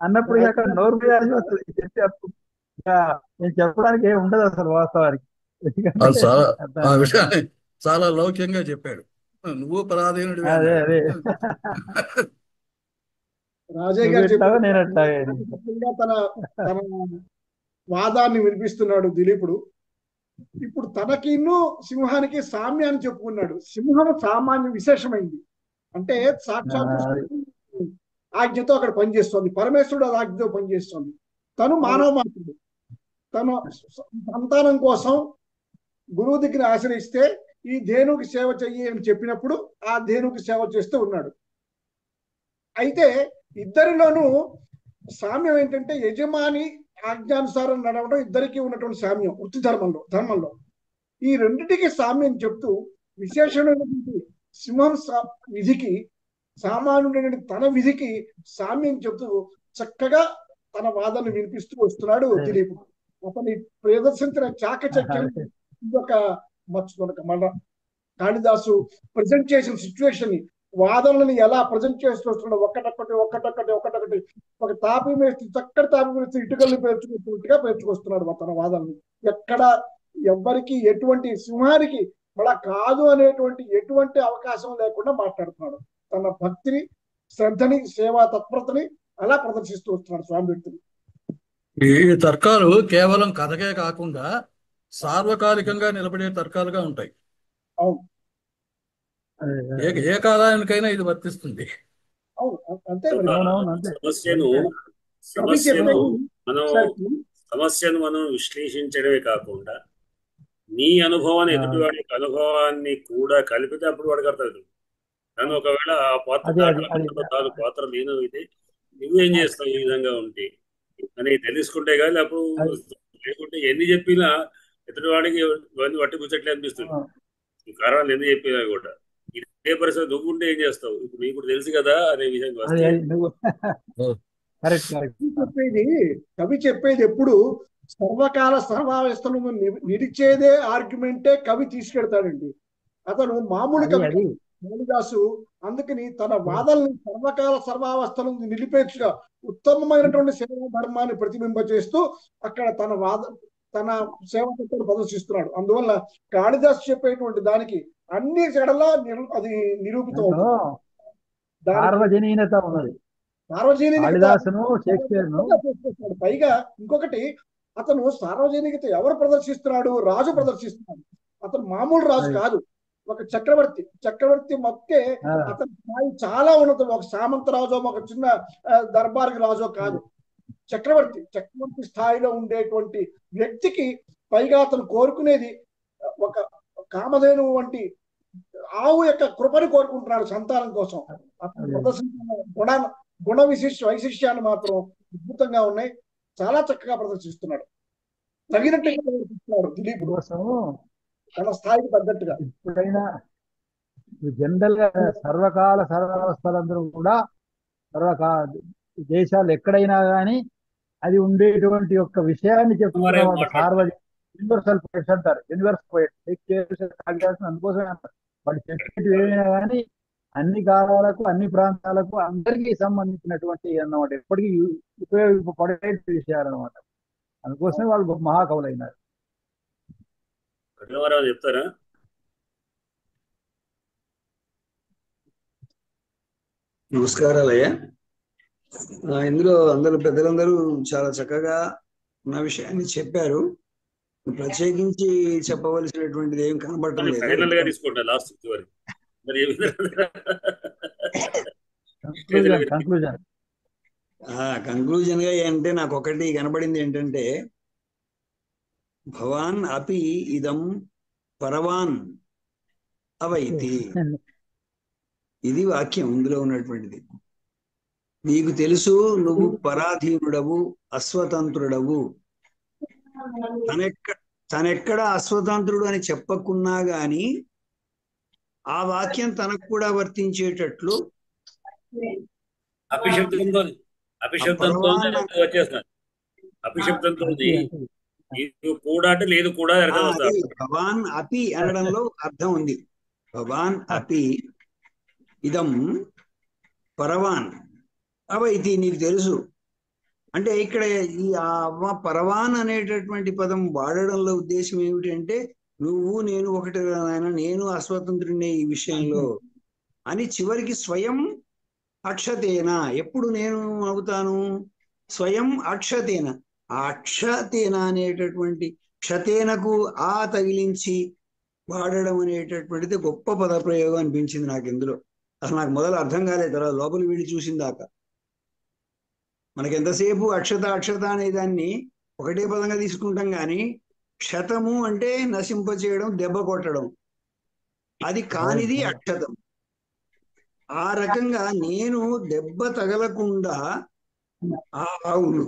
అన్నప్పుడు ఇక అక్కడ నోరు వేయాల్సి వస్తుంది. నేను చెప్పడానికి ఏమి ఉండదు అసలు వాస్తవానికి. ఆ విషయాన్ని చాలా లౌక్యంగా చెప్పాడు. నువ్వు పరాధీనుడి. అదే అదే రాజయ్య గారు చెప్పారు, నేను అట్లాగే తన తన వాదాన్ని వినిపిస్తున్నాడు దిలీపుడు. ఇప్పుడు తనకిన్ను సింహానికి సామ్యాన్ని చెప్పుకున్నాడు. సింహం సామాన్య విశేషమైంది. అంటే సాక్షాత్ ఆజ్ఞతో అక్కడ పనిచేస్తుంది, పరమేశ్వరుడు అది ఆజ్ఞతో పనిచేస్తుంది. తను మానవ మాత్రుడు. తను సంతానం కోసం గురువు దగ్గర ఆశ్రయిస్తే ఈ ధేనుకి సేవ చెయ్యి అని చెప్పినప్పుడు ఆ ధేనుకి సేవ చేస్తూ ఉన్నాడు. అయితే ఇద్దరిలోనూ సామ్యం ఏంటంటే యజమాని ఆజ్ఞానుసారం నడవడం ఇద్దరికి ఉన్నటువంటి సామ్యం వృత్తి ధర్మంలో. ఈ రెండింటికి సామ్యం చెప్తూ విశేషమైనటువంటి సింహం విధికి సామాన్యుడైన తన విధికి సామ్యం చెప్తూ చక్కగా తన వాదనను వినిపిస్తూ వస్తున్నాడు దిలీప్. అతని ప్రదర్శించిన చాకచక్యం ఇదొక మళ్ళా కాళిదాసు ప్రజెంట్ చేసిన సిచ్యువేషన్ ని, వాదనలను ఎలా ప్రజెంట్ చేస్తూ వస్తున్నాడు. ఒక్కటొక్కటి ఒక తాపి మేస్త్రి, చక్కటి తాపి మేస్త్రి ఇటుకల్ని పేర్చుకుంటున్నట్టుగా పేర్చుకొస్తున్నాడు తన వాదనని. ఎక్కడ ఎవ్వరికి ఎటువంటి సింహానికి మళ్ళా కాదు అనేటువంటి ఎటువంటి అవకాశం లేకుండా మాట్లాడుతున్నాడు. తన భక్తిని, శ్రద్ధని, సేవా తత్పరతని అలా ప్రదర్శిస్తూ వస్తున్నాడు స్వామి వ్యక్తిని. ఈ తర్కాలు కేవలం కథకే కాకుండా సార్వకాలికంగా నిలబడే తర్కాలుగా ఉంటాయి. అవును, ఏ కాలానికైనా ఇది వర్తిస్తుంది. అవును, అంతే. సమస్యను మనం విశ్లేషించడమే కాకుండా నీ అనుభవాన్ని, ఎదుటివాడి అనుభవాన్ని కూడా కలిపితే అప్పుడు వాడికి అర్థం. కానీ ఒకవేళ ఆ పాత్ర పాత్ర నేను ఇది నువ్వేం చేస్తావు ఈ విధంగా ఉంటే అని తెలుసుకుంటే కానీ అప్పుడు లేకుంటే ఎన్ని చెప్పినా ఎదుటివాడికి ఇవన్నీ వట్టి ముచ్చట్లే అనిపిస్తుంది. ఈ కారణాలు ఎన్ని చెప్పినా కూడా ఇదే పరిస్థితి నువ్వు ఉంటే ఏం చేస్తావు, ఇప్పుడు నీకు తెలుసు కదా అనే విధంగా కవి చెప్పేది ఎప్పుడు సర్వకాల సర్వావస్థలు నిలిచేదే ఆర్గ్యుమెంటే కవి తీసుకెడతాడండి. అతను మామూలు కవి కాళిదాసు. అందుకని తన వాదనని సర్వకాల సర్వావస్థలను నిలిపేట్టుగా ఉత్తమమైనటువంటి సేవా ధర్మాన్ని ప్రతిబింబచేస్తూ అక్కడ తన సేవకుడు ప్రదర్శిస్తున్నాడు. అందువల్ల కాళిదాసు చెప్పేటువంటి దానికి అన్ని చెడలా అది నిరూపితం అవుతుంది. సార్వజనీనత ఉన్నది. పైగా ఇంకొకటి, అతను సార్వజనికత ఎవరు ప్రదర్శిస్తున్నాడు? రాజు ప్రదర్శిస్తున్నాడు. అతను మామూలు రాజు కాదు, ఒక చక్రవర్తి మొత్తే అతని స్థాయి చాలా ఉన్నతం. ఒక సామంత రాజో, ఒక చిన్న దర్బార్కి రాజో కాదు, చక్రవర్తి స్థాయిలో ఉండేటువంటి వ్యక్తికి పైగా అతను కోరుకునేది ఒక కామధేను వంటి ఆవు యొక్క కృపని కోరుకుంటున్నాడు సంతానం కోసం. అతను ప్రదర్శించిన గుణ వైశిష్యాన్ని మాత్రం అద్భుతంగా ఉన్నాయి. చాలా చక్కగా ప్రదర్శిస్తున్నాడు. తగినట్టుగా ప్రదర్శిస్తున్నాడు దిలీప్ కోసం, తన స్థాయికి తగ్గట్టుగా. ఎప్పుడైనా జనరల్ గా సర్వకాల సర్వావస్థలందరూ కూడా దేశాలు ఎక్కడైనా కానీ అది ఉండేటువంటి యొక్క విషయాన్ని చెప్తున్నారు. యూనివర్సల్ పోయిట్స్ అంటారు. యూనివర్సల్ పోయిట్స్ అందుకోసమే అంటారు. వాళ్ళు చెప్పేది ఏమైనా కానీ అన్ని కాలాలకు, అన్ని ప్రాంతాలకు, అందరికీ సంబంధించినటువంటి అన్నమాట, ఎప్పటికీ ఉపయోగపడే విషయాలు అనమాట. అందుకోసమే వాళ్ళు మహాకవులు అయినారు. చెప్తారా? నమస్కారాలయ్యా. ఇందులో పెద్దలందరూ చాలా చక్కగా ఉన్న విషయాన్ని చెప్పారు. ప్రత్యేకించి చెప్పవలసినటువంటిది ఏం కనబడటం లేదు. మరి ఏ విధంగా కంక్లూజన్ కంక్లూజన్ గా అంటే నాకు ఒకటి కనబడింది ఏంటంటే, భవాన్ అపి ఇదం పరవాన్ అవైతి. ఇది వాక్యం ఇందులో ఉన్నటువంటిది. నీకు తెలుసు నువ్వు పరాధీనుడవు, అస్వతంత్రుడవు. తనెక్కడ అస్వతంత్రుడు అని చెప్పకున్నా గాని ఆ వాక్యం తనకు కూడా వర్తించేటట్లు అభిశబ్దంతో పరవాన్ వచ్చేస్తున్నారు. అభిశబ్దంతో ఇది కూడా అంటే లేదు కూడా అర్థం అది వస్తారు. భవాన్ అపి అనడంలో అర్థం ఉంది. భవాన్ అపి ఇదం పరవాన్ అవైతి, నీకు తెలుసు అంటే ఇక్కడ ఈ పరవాన్ అనేటటువంటి పదం వాడడంలో ఉద్దేశం ఏమిటంటే, నువ్వు నేను ఒకటి నాయన, నేను అస్వతంత్రుడినే ఈ విషయంలో అని చివరికి స్వయం అక్షతేన. ఎప్పుడు నేను అవుతాను? స్వయం అక్షతేన. ఆ అక్షతేన అనేటటువంటి క్షతేనకు ఆ తగిలించి వాడడం అనేటటువంటిది గొప్ప పదప్రయోగం అనిపించింది నాకు ఇందులో. అసలు నాకు మొదలు అర్థం కాలేదు, తర్వాత లోపలి వీడి చూసిందాక. మనకి ఎంతసేపు అక్షత అనే దాన్ని ఒకటే పదంగా తీసుకుంటాం కానీ, క్షతము అంటే నశింపచేయడం, దెబ్బ కొట్టడం. అది కానిది అక్షతం. ఆ రకంగా నేను దెబ్బ తగలకుండా ఆ ఆవును,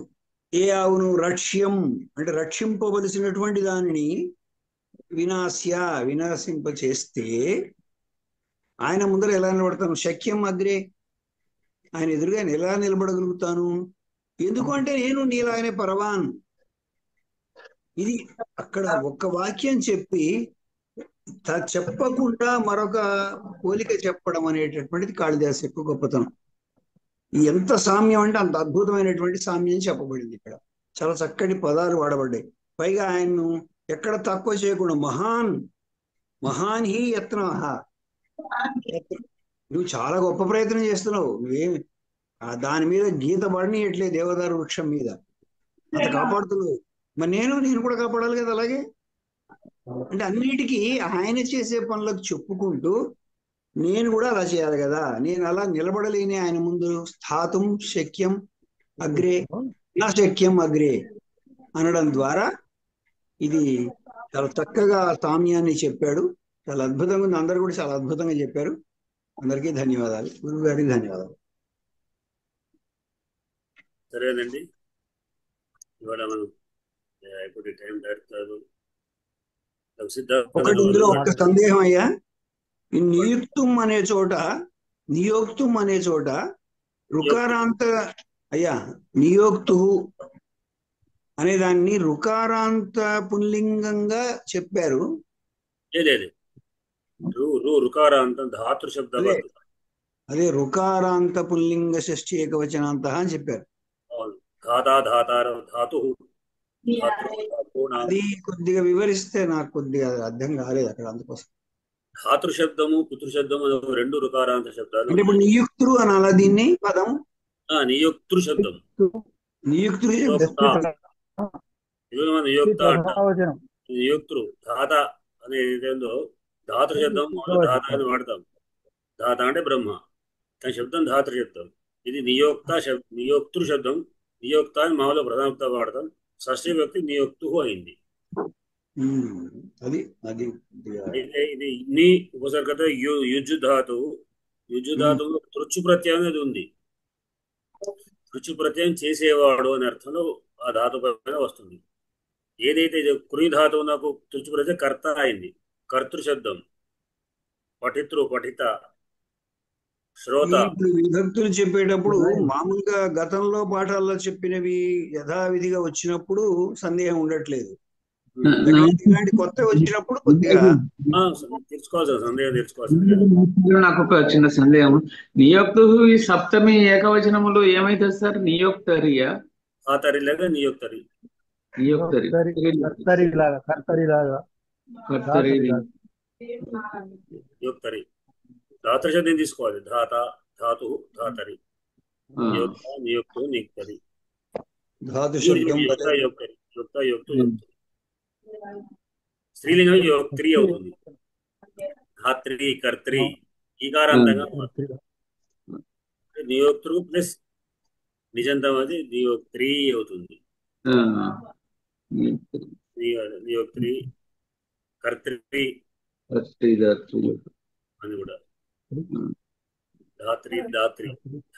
ఏ ఆవును? రక్ష్యం అంటే రక్షింపవలసినటువంటి దానిని వినాశింప చేస్తే ఆయన ముందర ఎలా నిలబడతాను? శక్యం అగ్రే, ఆయన ఎదురుగా ఎలా నిలబడగలుగుతాను? ఎందుకంటే నేను నీలాగనే పరవాన్. ఇది అక్కడ ఒక్క వాక్యం చెప్పి చెప్పకుండా మరొక పోలిక చెప్పడం అనేటటువంటిది కాళిదాసు యొక్క గొప్పతనం. ఎంత సామ్యం అంటే అంత అద్భుతమైనటువంటి సామ్యం చెప్పబడింది ఇక్కడ. చాలా చక్కటి పదాలు వాడబడ్డాయి. పైగా ఆయన్ను ఎక్కడ తక్కువ చేయకుండా మహాన్ హి యత్న. నువ్వు చాలా గొప్ప ప్రయత్నం చేస్తున్నావు, నువ్వేమి దాని మీద గీత పడనీయట్లే, దేవదారు వృక్షం మీద అంత కాపాడుతున్నావు. మరి నేను కూడా కాపాడాలి కదా. అలాగే అంటే అన్నిటికీ ఆయన చేసే పనులకు చెప్పుకుంటూ నేను కూడా అలా చేయాలి కదా, నేను అలా నిలబడలేని ఆయన ముందు. స్థాతుం శక్యం అగ్రే నా శక్యం అగ్రే అనడం ద్వారా ఇది చాలా చక్కగా సామ్యాన్ని చెప్పాడు. చాలా అద్భుతంగా ఉంది. అందరు కూడా చాలా అద్భుతంగా చెప్పారు. అందరికీ ధన్యవాదాలు. గురువు గారికి ధన్యవాదాలు. సరేనండి, ఇవాళ మనం ఇప్పుడు టైం దాటుతారు. ఒకటి ఇందులో ఒక్క సందేహం అయ్యా, ఈ నియోక్తుం అనే చోట రుకారాంత అయ్యా, నియోక్తు అనే దాన్ని రుకారాంత పుల్లింగంగా చెప్పారు. రుకారాంతం ధాతృ శబ్దం. అదే రుకారాంత పుల్లింగ షష్ఠి ఏకవచనాంత అని చెప్పారు. అది కొద్దిగా వివరిస్తే నాకు కొద్దిగా అర్థం కాలేదు అక్కడ, అందుకోసం. ధాతృ శబ్దము పితృ శబ్దము రెండు రుకారాంత శబ్దాలు. అంటే ఇప్పుడు నియుక్తుడు అనాలా దీన్ని పదం? నియుక్తృ శబ్దం. నియుక్తుడు నియుక్తృ ధాత అనేదేందో ధాతృ శబ్దం ధాత అని వాడతాం. ధాత అంటే బ్రహ్మ, దాని శబ్దం ధాతృ శబ్దం. ఇది నియోక్తృ శబ్దం. నియోక్త అని మామూలుగా ప్రధానత వాడతాం. షష్ఠీ వ్యక్తి నియోక్తు అయింది. అయితే ఇది నీ ఉపసర్గత యుజు ధాతువు. యుజు ధాతువు తృచ్చు ప్రత్యయం అనేది ఉంది. తృచ్చు ప్రత్యయం చేసేవాడు అనే అర్థంలో ఆ ధాతు పైన వస్తుంది. ఏదైతే కృయి ధాతువు నాకు తృచ్చు ప్రత్యయం కర్త అయింది. కర్తృ శబ్దం. పఠితృ పఠిత శ్రోత. విభక్తులు చెప్పేటప్పుడు మామూలుగా గతంలో పాఠాల్లో చెప్పినవి యథావిధిగా వచ్చినప్పుడు సందేహం ఉండట్లేదు. ఇలాంటి కొత్త వచ్చినప్పుడు కొద్దిగా తెలుసుకోవాల్సిన సందేహం తెలుసుకోవాల్సింది. నాకు ఒక చిన్న సందేహం. నియోక్తు ఈ సప్తమి ఏకవచనములు ఏమైతుంది సార్? నియోక్తరియా? ఆతరిలాగా నియోక్తరి. నియోక్తరి. ధాతృ శబ్దం తీసుకోవాలి. ధాత ధాతు ధాతరి. నియోక్తు నియుక్తరి. స్త్రీలింగం యోక్త్రి అవుతుంది. ధాత్రి కర్త్రి ఈకారాంతంగా మారుతుంది. నియోక్తృ ప్లస్ నిజంతం అది నియోక్త్రి అవుతుంది. నియోక్త్రి కర్త్రి అని కూడా ధాత్రి దాత్రి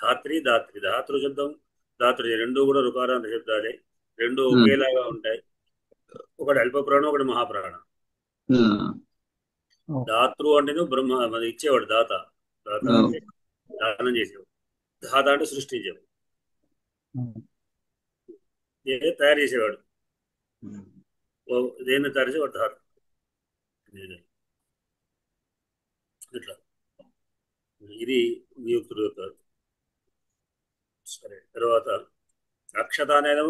ధాత్రి దాత్రి ధాతృ శబ్దం ధాతృ రెండు కూడా రుకారాంత శబ్దాలే. రెండు ఒకేలాగా ఉంటాయి. ఒకటి అల్పప్రాణం ఒకటి మహాప్రాణం. దాతృ అంటేనే బ్రహ్మ మన ఇచ్చేవాడు దాత. దాత అంటే దానం చేసేవాడు. ధాత అంటే సృష్టించేవాడు, తయారు చేసేవాడు. దేన్ని తయారు చేసేవాడు ధాత. ఇట్లా ఇది నియుక్తుడు యొక్క. సరే, తర్వాత అక్షత అనేది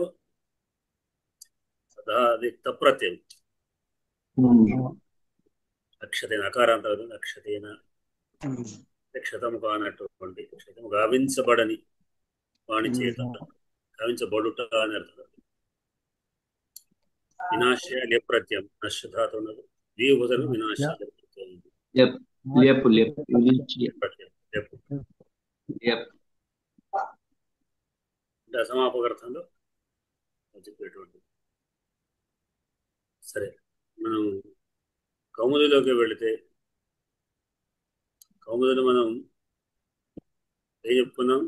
అది తప్రత్యయం. అక్షతేన అకారాంత అక్షతేన క్షతము కానటువంటి క్షతము గావించబడని వాణి చేత గావించబడుట అని అర్థం. వినాశ్య లేప్రత్యయం నశ్యధాతు ఉన్నది. దీవుదలు వినాశ్య సమాపకర్థంలో చెప్పేటువంటి. సరే, మనం కౌముదిలోకి వెళితే కౌముదిలో మనం ఏం చెప్పుకున్నాం?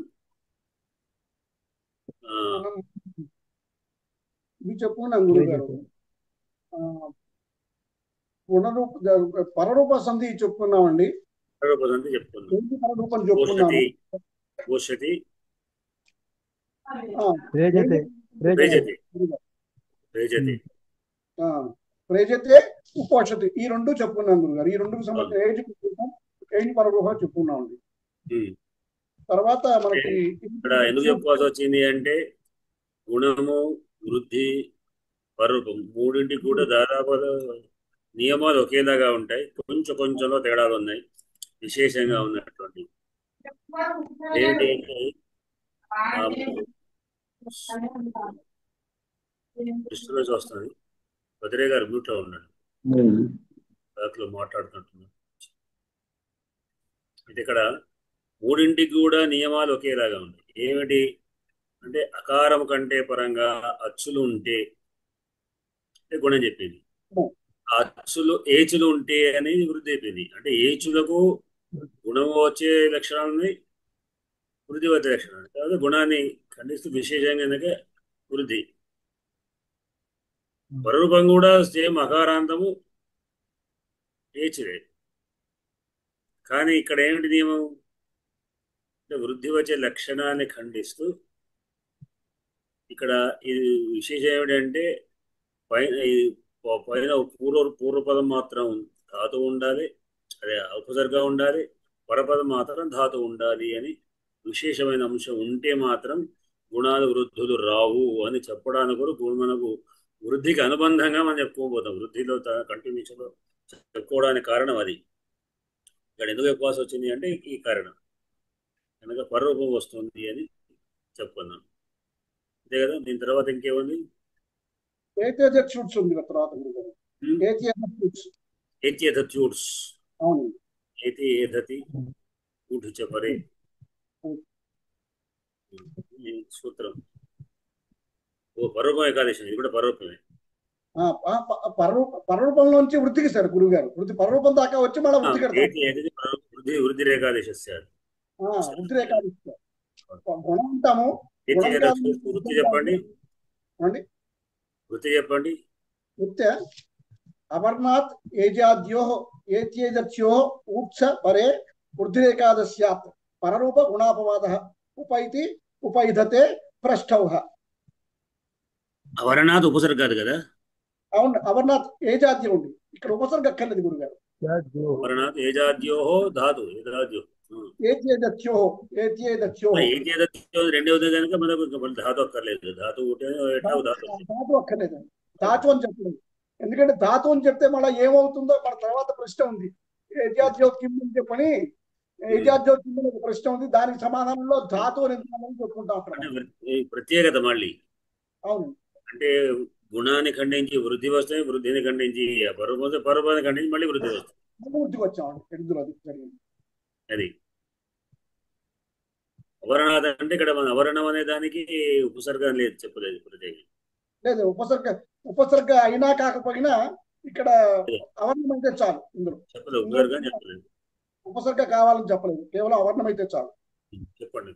చెప్పుకున్నాం గురుగారు. పరరూప సంధి చెప్పుకున్నామండి. పరరూప సంధి చెప్పుకున్నాం. పరరూపం చెప్పుకున్నాము. ప్రేజతే ఉపోషతి ఈ రెండు చెప్పుకున్నాం గురుగారు. ఈ రెండు సంబంధించిన పరరూప చెప్పుకున్నామండి. తర్వాత మనకి ఇక్కడ ఎందుకు చెప్పుకోవాల్సి వచ్చింది అంటే గుణము, వృద్ధి, పరరూపం మూడింటికి కూడా దాదాపు నియమాలు ఒకేలాగా ఉంటాయి. కొంచెంలో తేడాలు ఉన్నాయి. విశేషంగా ఉన్నటువంటి ఏంటి అంటే డిస్టర్బెన్స్ వస్తుంది. భద్రే గారు మ్యూట్ లో ఉన్నాడు. బ్యాక్లో మాట్లాడుతుంటున్నాను. ఇది ఇక్కడ మూడింటికి కూడా నియమాలు ఒకేలాగా ఉన్నాయి. ఏమిటి అంటే అకారం కంటే పరంగా అచ్చులు ఉంటే గుణం చెప్పింది. అచ్చులు ఏచులు ఉంటే అనేది వృద్ధి అయిపోయింది. అంటే ఏచులకు గుణం వచ్చే లక్షణాలని వృద్ధి వచ్చే లక్షణాలు కాబట్టి గుణాన్ని ఖండిస్తూ విశేషంగా వృద్ధి. పరరూపం కూడా సేమ్ అకారాంతము ఏచులే. కానీ ఇక్కడ ఏమిటి నియమం అంటే వృద్ధి వచ్చే లక్షణాన్ని ఖండిస్తూ ఇక్కడ ఇది విశేషం ఏమిటంటే పైన పూర్వపదం మాత్రం ధాతు ఉండాలి, అదే ఉపసర్గ ఉండాలి, పరపదం మాత్రం ధాతు ఉండాలి అని విశేషమైన అంశం ఉంటే మాత్రం గుణాలు వృద్ధులు రావు అని చెప్పడానికి కూడా మనకు వృద్ధికి అనుబంధంగా మనం చెప్పుకోబోతాం. వృద్ధిలో కంటిన్యూషన్లో చెప్పుకోవడానికి కారణం అది. ఇక్కడ ఎందుకు చెప్పాల్సి వచ్చింది అంటే ఈ కారణం కనుక పరరూపం వస్తుంది అని చెప్పుకున్నాం. అంతే కదా. దీని తర్వాత ఇంకేముంది? పరే సూత్రం పరరూపం ఏకాదశి. ఇది కూడా పరరూపమే. పరరూపంలోంచి వృద్ధికి సార్ గురువు గారు. వృద్ధి దాకా వచ్చి మళ్ళీ వృద్ధి రేఖాదశి వృద్ధి రేఖాదశి గుణం అంటాము. వృత్తి చెప్పండి. వృత్తి చెప్పండి. వృత్తి అవర్ణాత్ ఏజాద్యో ఏత్యేజత్యో ఊక్ష పరే వృద్ధిరేకాదశ్యాత్ పరరూప గుణాపవాద ఉపైతి ఉపైధతే ప్రష్టౌహ. అవర్ణాత్ ఉపసర్గ కాదు కదా. అవును, అవర్ణాత్ ఏజాద్యం ఉంది. ఇక్కడ ఉపసర్గ అక్కర్లేదు గురుగారు. అవర్ణాత్ ఏజాద్యో ధాతు రెండవది కనుక మనకు ధాతు అక్కర్లేదు. ధాతు అక్కర్లేదు. ధాతు అని చెప్పలేదు. ఎందుకంటే ధాతు అని చెప్తే మళ్ళీ ఏమవుతుందో మన తర్వాత ప్రశ్న ఉంది. ఏజాద్యో కిమ్ అని చెప్పని ఏజాద్యో కిమ్ ఒక ప్రశ్న ఉంది. దానికి సమాధానంలో ధాతు అని చెప్పుకుంటాం. ప్రత్యేకత మళ్ళీ. అవును, అంటే గుణాన్ని ఖండించి వృద్ధి వస్తాయి, వృద్ధిని ఖండించి పరరూపాన్ని ఖండించి మళ్ళీ వృద్ధి వస్తాయి. వృద్ధికి వచ్చామండి. అది అవరణాద్ అంటే ఇక్కడ మన అవరణం అనే దానికి ఉపసర్గం లేదు, చెప్పలేదు ప్రత్యేకంగా. లేదు, ఉపసర్గ అయినా కాకపోయినా ఇక్కడ అవర్ణం అయితే చాలు. చెప్పలేదు, ఉపసర్గం చెప్పలేదు, ఉపసర్గ కావాలని చెప్పలేదు, కేవలం అవర్ణం అయితే చాలు. చెప్పండి.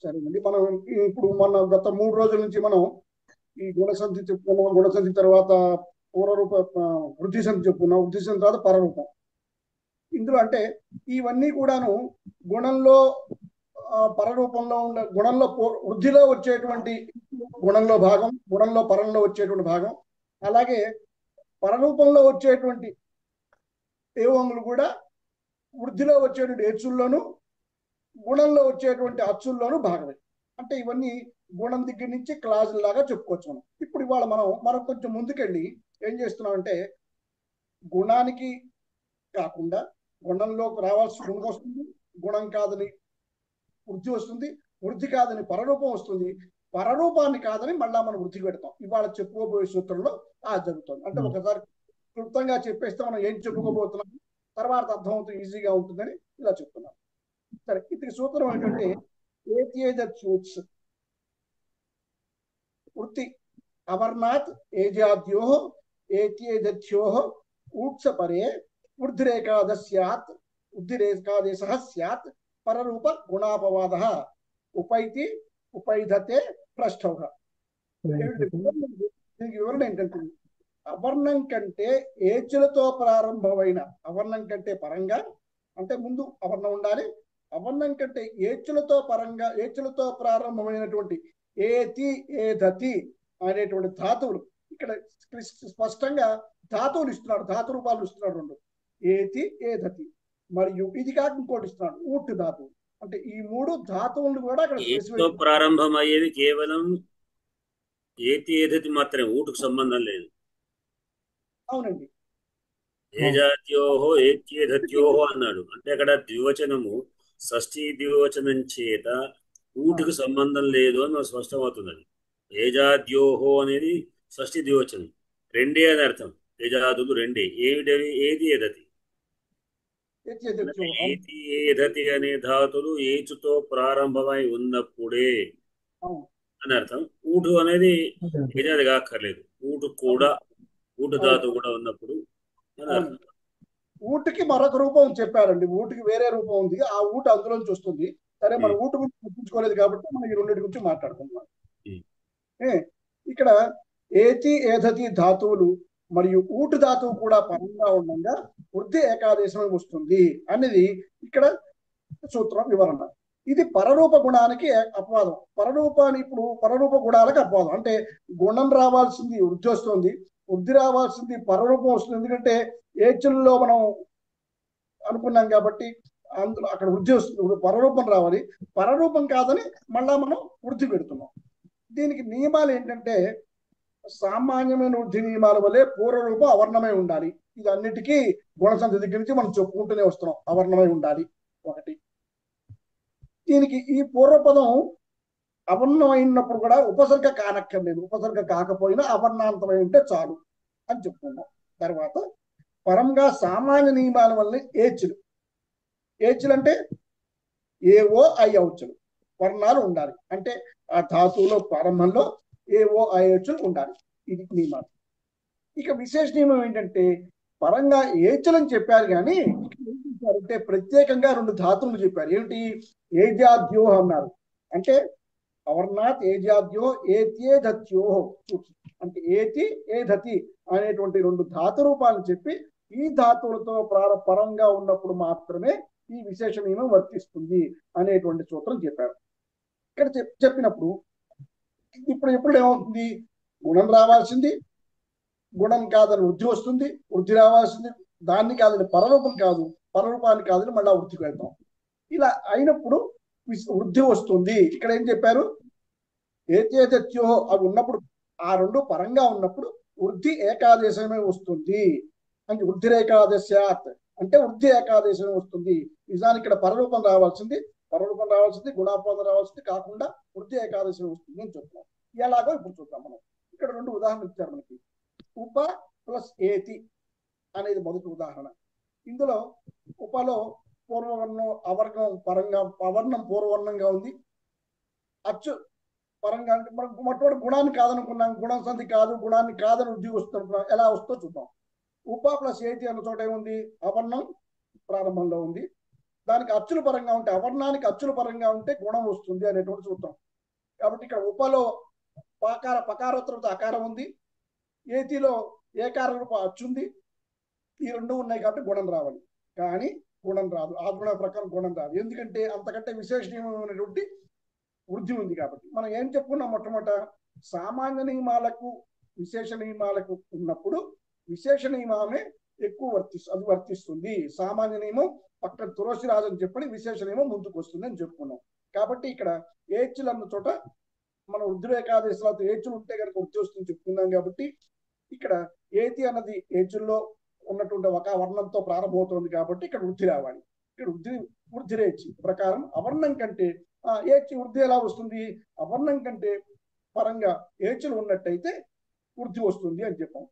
సరేనండి, మనం ఇప్పుడు మన గత 3 రోజుల నుంచి మనం ఈ గుణసంధి చెప్పుకున్నాం. గుణసంధి తర్వాత పూర్వరూప వృద్ధి సంధి చెప్పుకున్నాం. వృద్ధి సంధి తర్వాత పరరూపం. ఇందులో అంటే ఇవన్నీ కూడాను గుణంలో పరరూపంలో ఉండే గుణంలో వృద్ధిలో వచ్చేటువంటి గుణంలో భాగం, గుణంలో పరంలో వచ్చేటువంటి భాగం, అలాగే పరరూపంలో వచ్చేటువంటి ఏవంగులు కూడా వృద్ధిలో వచ్చేటువంటి హెచ్చుల్లోనూ గుణంలో వచ్చేటువంటి అచ్చుల్లోనూ భాగమే. అంటే ఇవన్నీ గుణం దగ్గర నుంచి క్లాజుల లాగా చెప్పుకోవచ్చు మనం. ఇప్పుడు ఇవాళ మనం కొంచెం ముందుకెళ్ళి ఏం చేస్తున్నామంటే గుణానికి కాకుండా గుణంలోకి రావాల్సిన గుణం వస్తుంది, గుణం కాదని వృద్ధి వస్తుంది, వృద్ధి కాదని పరరూపం వస్తుంది, పరరూపాన్ని కాదని మళ్ళా మనం వృద్ధి పెడతాం. ఇవాళ చెప్పుకోబోయే సూత్రంలో జరుగుతుంది. అంటే ఒకసారి క్లుప్తంగా చెప్పేస్తే మనం ఏం చెప్పుకోబోతున్నాం, తర్వాత అర్థమవుతుంది, ఈజీగా ఉంటుందని ఇలా చెప్తున్నాం. సరే, ఇది సూత్రం ఏంటంటే ఏత్యేజూత్స్ వృత్తి అవర్ణాత్ ఏజాద్యో ఏత్యేజత్యో ఊత్స పరే వృద్ధిరేకాదస్యాత్ వృద్ధిరేకాదేశ స్యాత్ పరరూప గుణాపవాద ఉపైతి ఉపైధతే ప్రష్టౌహ. దీనికి వివరణ ఏంటంటే అవర్ణం కంటే ఏచులతో ప్రారంభమైన, అవర్ణం కంటే పరంగా అంటే ముందు అవర్ణం ఉండాలి, అవర్ణం కంటే ఏచులతో ప్రారంభమైనటువంటి ఏతి ఏధతి అనేటువంటి ధాతువులు ఇక్కడ స్పష్టంగా ధాతువులు ఇస్తున్నాడు, ధాతు రూపాలు ఇస్తున్నాడు 2. ఏతి ఏధతి మరియు ఇది కాక ఇంకోటి ఇస్తున్నాడు ఊట్ ధాతువు. అంటే ఈ 3 ధాతువులు కూడా అక్కడ ప్రారంభం అయ్యేది కేవలం ఏతి ఏధతి మాత్రమే, ఊటుకు సంబంధం లేదు. అవునండి, ఏజాద్యోహో ఏత్యేధత్యోహో అన్నాడు. అంటే అక్కడ ద్వివచనము షష్ఠీ ద్వివచనం చేత ఊటికి సంబంధం లేదు అని మనకు స్పష్టమవుతున్నది. ఏజాద్యోహో అనేది షష్ఠీ ద్వివచనం, 2 అని అర్థం. ఏజాదులు 2. ఏమిటవి? ఏది ఏదతి. ఏతి ఏదతి అనే ధాతులు ఏచుతో ప్రారంభమై ఉన్నప్పుడే అని అర్థం. ఊటు అనేది ఏజాది కాక్కర్లేదు, ఊటు కూడా ఊటు ధాతువు కూడా ఉన్నప్పుడు అని అర్థం. ఊటికి మరొక రూపం చెప్పారండి, ఊటికి వేరే రూపం ఉంది, ఆ ఊట అందులోంచి వస్తుంది. సరే, మన ఊటు గురించి గుర్తుంచుకోలేదు కాబట్టి మనం ఈ 2 గురించి మాట్లాడుకుంటున్నాం. ఇక్కడ ఏతి ఏధతి ధాతువులు మరియు ఊటు ధాతువు కూడా పరంగా ఉండగా వృద్ధి ఏకాదేశం వస్తుంది అనేది ఇక్కడ సూత్రం వివరణ. ఇది పరరూప గుణానికి అపవాదం. ఇప్పుడు పరరూప గుణాలకు అపవాదం. అంటే గుణం రావాల్సింది వృద్ధి వస్తుంది, వృద్ధి రావాల్సింది పరరూపం వస్తుంది. ఎందుకంటే ఏచుల్లో మనం అనుకున్నాం కాబట్టి అందులో అక్కడ వృద్ధి వస్తుంది, పరరూపం రావాలి, పరరూపం కాదని మళ్ళా మనం వృద్ధి పెడుతున్నాం. దీనికి నియమాలు ఏంటంటే సామాన్యమైన వృద్ధి నియమాల వల్లే పూర్వరూపం అవర్ణమై ఉండాలి. ఇది అన్నిటికీ గుణసంధి దగ్గర నుంచి మనం చెప్పుకుంటూనే వస్తున్నాం, అవర్ణమై ఉండాలి ఒకటి. దీనికి ఈ పూర్వపదం అవర్ణమైనప్పుడు కూడా ఉపసర్గ కానక్కర్లేదు, ఉపసర్గ కాకపోయినా అవర్ణాంతమై ఉంటే చాలు అని చెప్పుకున్నాం. తర్వాత పరంగా సామాన్య నియమాల వల్ల ఏచులు అంటే ఏవో ఐ ఔచులు వర్ణాలు ఉండాలి. అంటే ఆ ధాతువులో ప్రారంభంలో ఏవో ఐ ఔచులు ఉండాలి. ఇది నియమాలు. ఇక విశేష నియమం ఏంటంటే పరంగా ఏచులని చెప్పారు కానీ అంటే ప్రత్యేకంగా 2 ధాతువులు చెప్పారు. ఏమిటి? ఏజాద్యో అన్నారు. అంటే అవర్ణాత్ ఏజాద్యో ఏత్యేధత్యో, అంటే ఏతి ఏధతి అనేటువంటి 2 ధాతు రూపాలను చెప్పి ఈ ధాతువులతో పరంగా ఉన్నప్పుడు మాత్రమే ఈ విశేష నియమం వర్తిస్తుంది అనేటువంటి సూత్రం చెప్పారు. ఇక్కడ చెప్పినప్పుడు ఇప్పుడు ఏమవుతుంది? గుణం రావాల్సింది, గుణం కాదని వృద్ధి వస్తుంది, వృద్ధి రావాల్సింది దాన్ని కాదని పరరూపం కాదు, పరరూపాన్ని కాదని మళ్ళా వృద్ధికి వెళ్తాం. ఇలా అయినప్పుడు వృద్ధి వస్తుంది. ఇక్కడ ఏం చెప్పారు? ఏత్యేత్యో అవి ఉన్నప్పుడు, ఆ 2 పరంగా ఉన్నప్పుడు వృద్ధి ఏకాదేశమే వస్తుంది. అంటే వృద్ధిరేకాదశ్యాత్ అంటే వృద్ధి ఏకాదేశమే వస్తుంది. నిజానికి ఇక్కడ పరరూపం రావాల్సింది, గుణాపదం రావాల్సింది కాకుండా వృద్ధి ఏకాదశమే వస్తుంది అని చెప్తున్నాం. ఎలాగో ఇప్పుడు చూద్దాం మనం. ఇక్కడ 2 ఉదాహరణలు ఇచ్చారు మనకి. ఉప ప్లస్ ఏతి అనేది మొదటి ఉదాహరణ. ఇందులో ఉపలో పూర్వవర్ణం అవర్గం పరంగా అవర్ణం పూర్వవర్ణంగా ఉంది. అచ్చు పరంగా అంటే మనం మొట్టమొదటి గుణాన్ని కాదనుకున్నాం, గుణం సంధి కాదు, గుణాన్ని కాదని వృద్ధి వస్తున్నాం. ఎలా వస్తుందో చూద్దాం. ఉప ప్లస్ ఏతి అన్న చోట ఏముంది? అవర్ణం ప్రారంభంలో ఉంది. దానికి అచ్చుల పరంగా ఉంటే అవర్ణానికి అచ్చుల పరంగా ఉంటే గుణం వస్తుంది అనేటువంటి చూద్దాం. కాబట్టి ఇక్కడ ఉపలో పకారోత్తరంతో అకారం ఉంది, ఏతిలో ఏకార రూప అచ్చుంది. ఈ రెండు ఉన్నాయి కాబట్టి గుణం రావాలి. కానీ గుణం రాదు, ఆ గుణ ప్రకారం గుణం రాదు. ఎందుకంటే అంతకంటే విశేషణీయమైనటువంటి వృద్ధి ఉంది. కాబట్టి మనం ఏం చెప్పుకున్నాం? మొట్టమొదట సామాన్య నియమాలకు విశేష నియమాలకు ఉన్నప్పుడు విశేష నియమమే ఎక్కువ వర్తిస్తుంది. సామాన్య నియమం పక్కన తులసి రాజు అని చెప్పని విశేష నియమం ముందుకు వస్తుంది అని చెప్పుకున్నాం. కాబట్టి ఇక్కడ ఏచులు అన్న చోట మనం వృద్ధులేకాదేశాలతో ఏచులు ఉంటే కనుక వృద్ధి వస్తుంది చెప్పుకున్నాం. కాబట్టి ఇక్కడ ఏతి అన్నది ఏచుల్లో ఉన్నటువంటి ఒక వర్ణంతో ప్రారంభమవుతుంది కాబట్టి ఇక్కడ వృద్ధి రావాలి. ఇక్కడ వృద్ధి రేచి ప్రకారం అవర్ణం కంటే ఏచి వృద్ధి ఎలా వస్తుంది? అవర్ణం కంటే పరంగా ఏచులు ఉన్నట్టయితే వృద్ధి వస్తుంది అని చెప్పాం.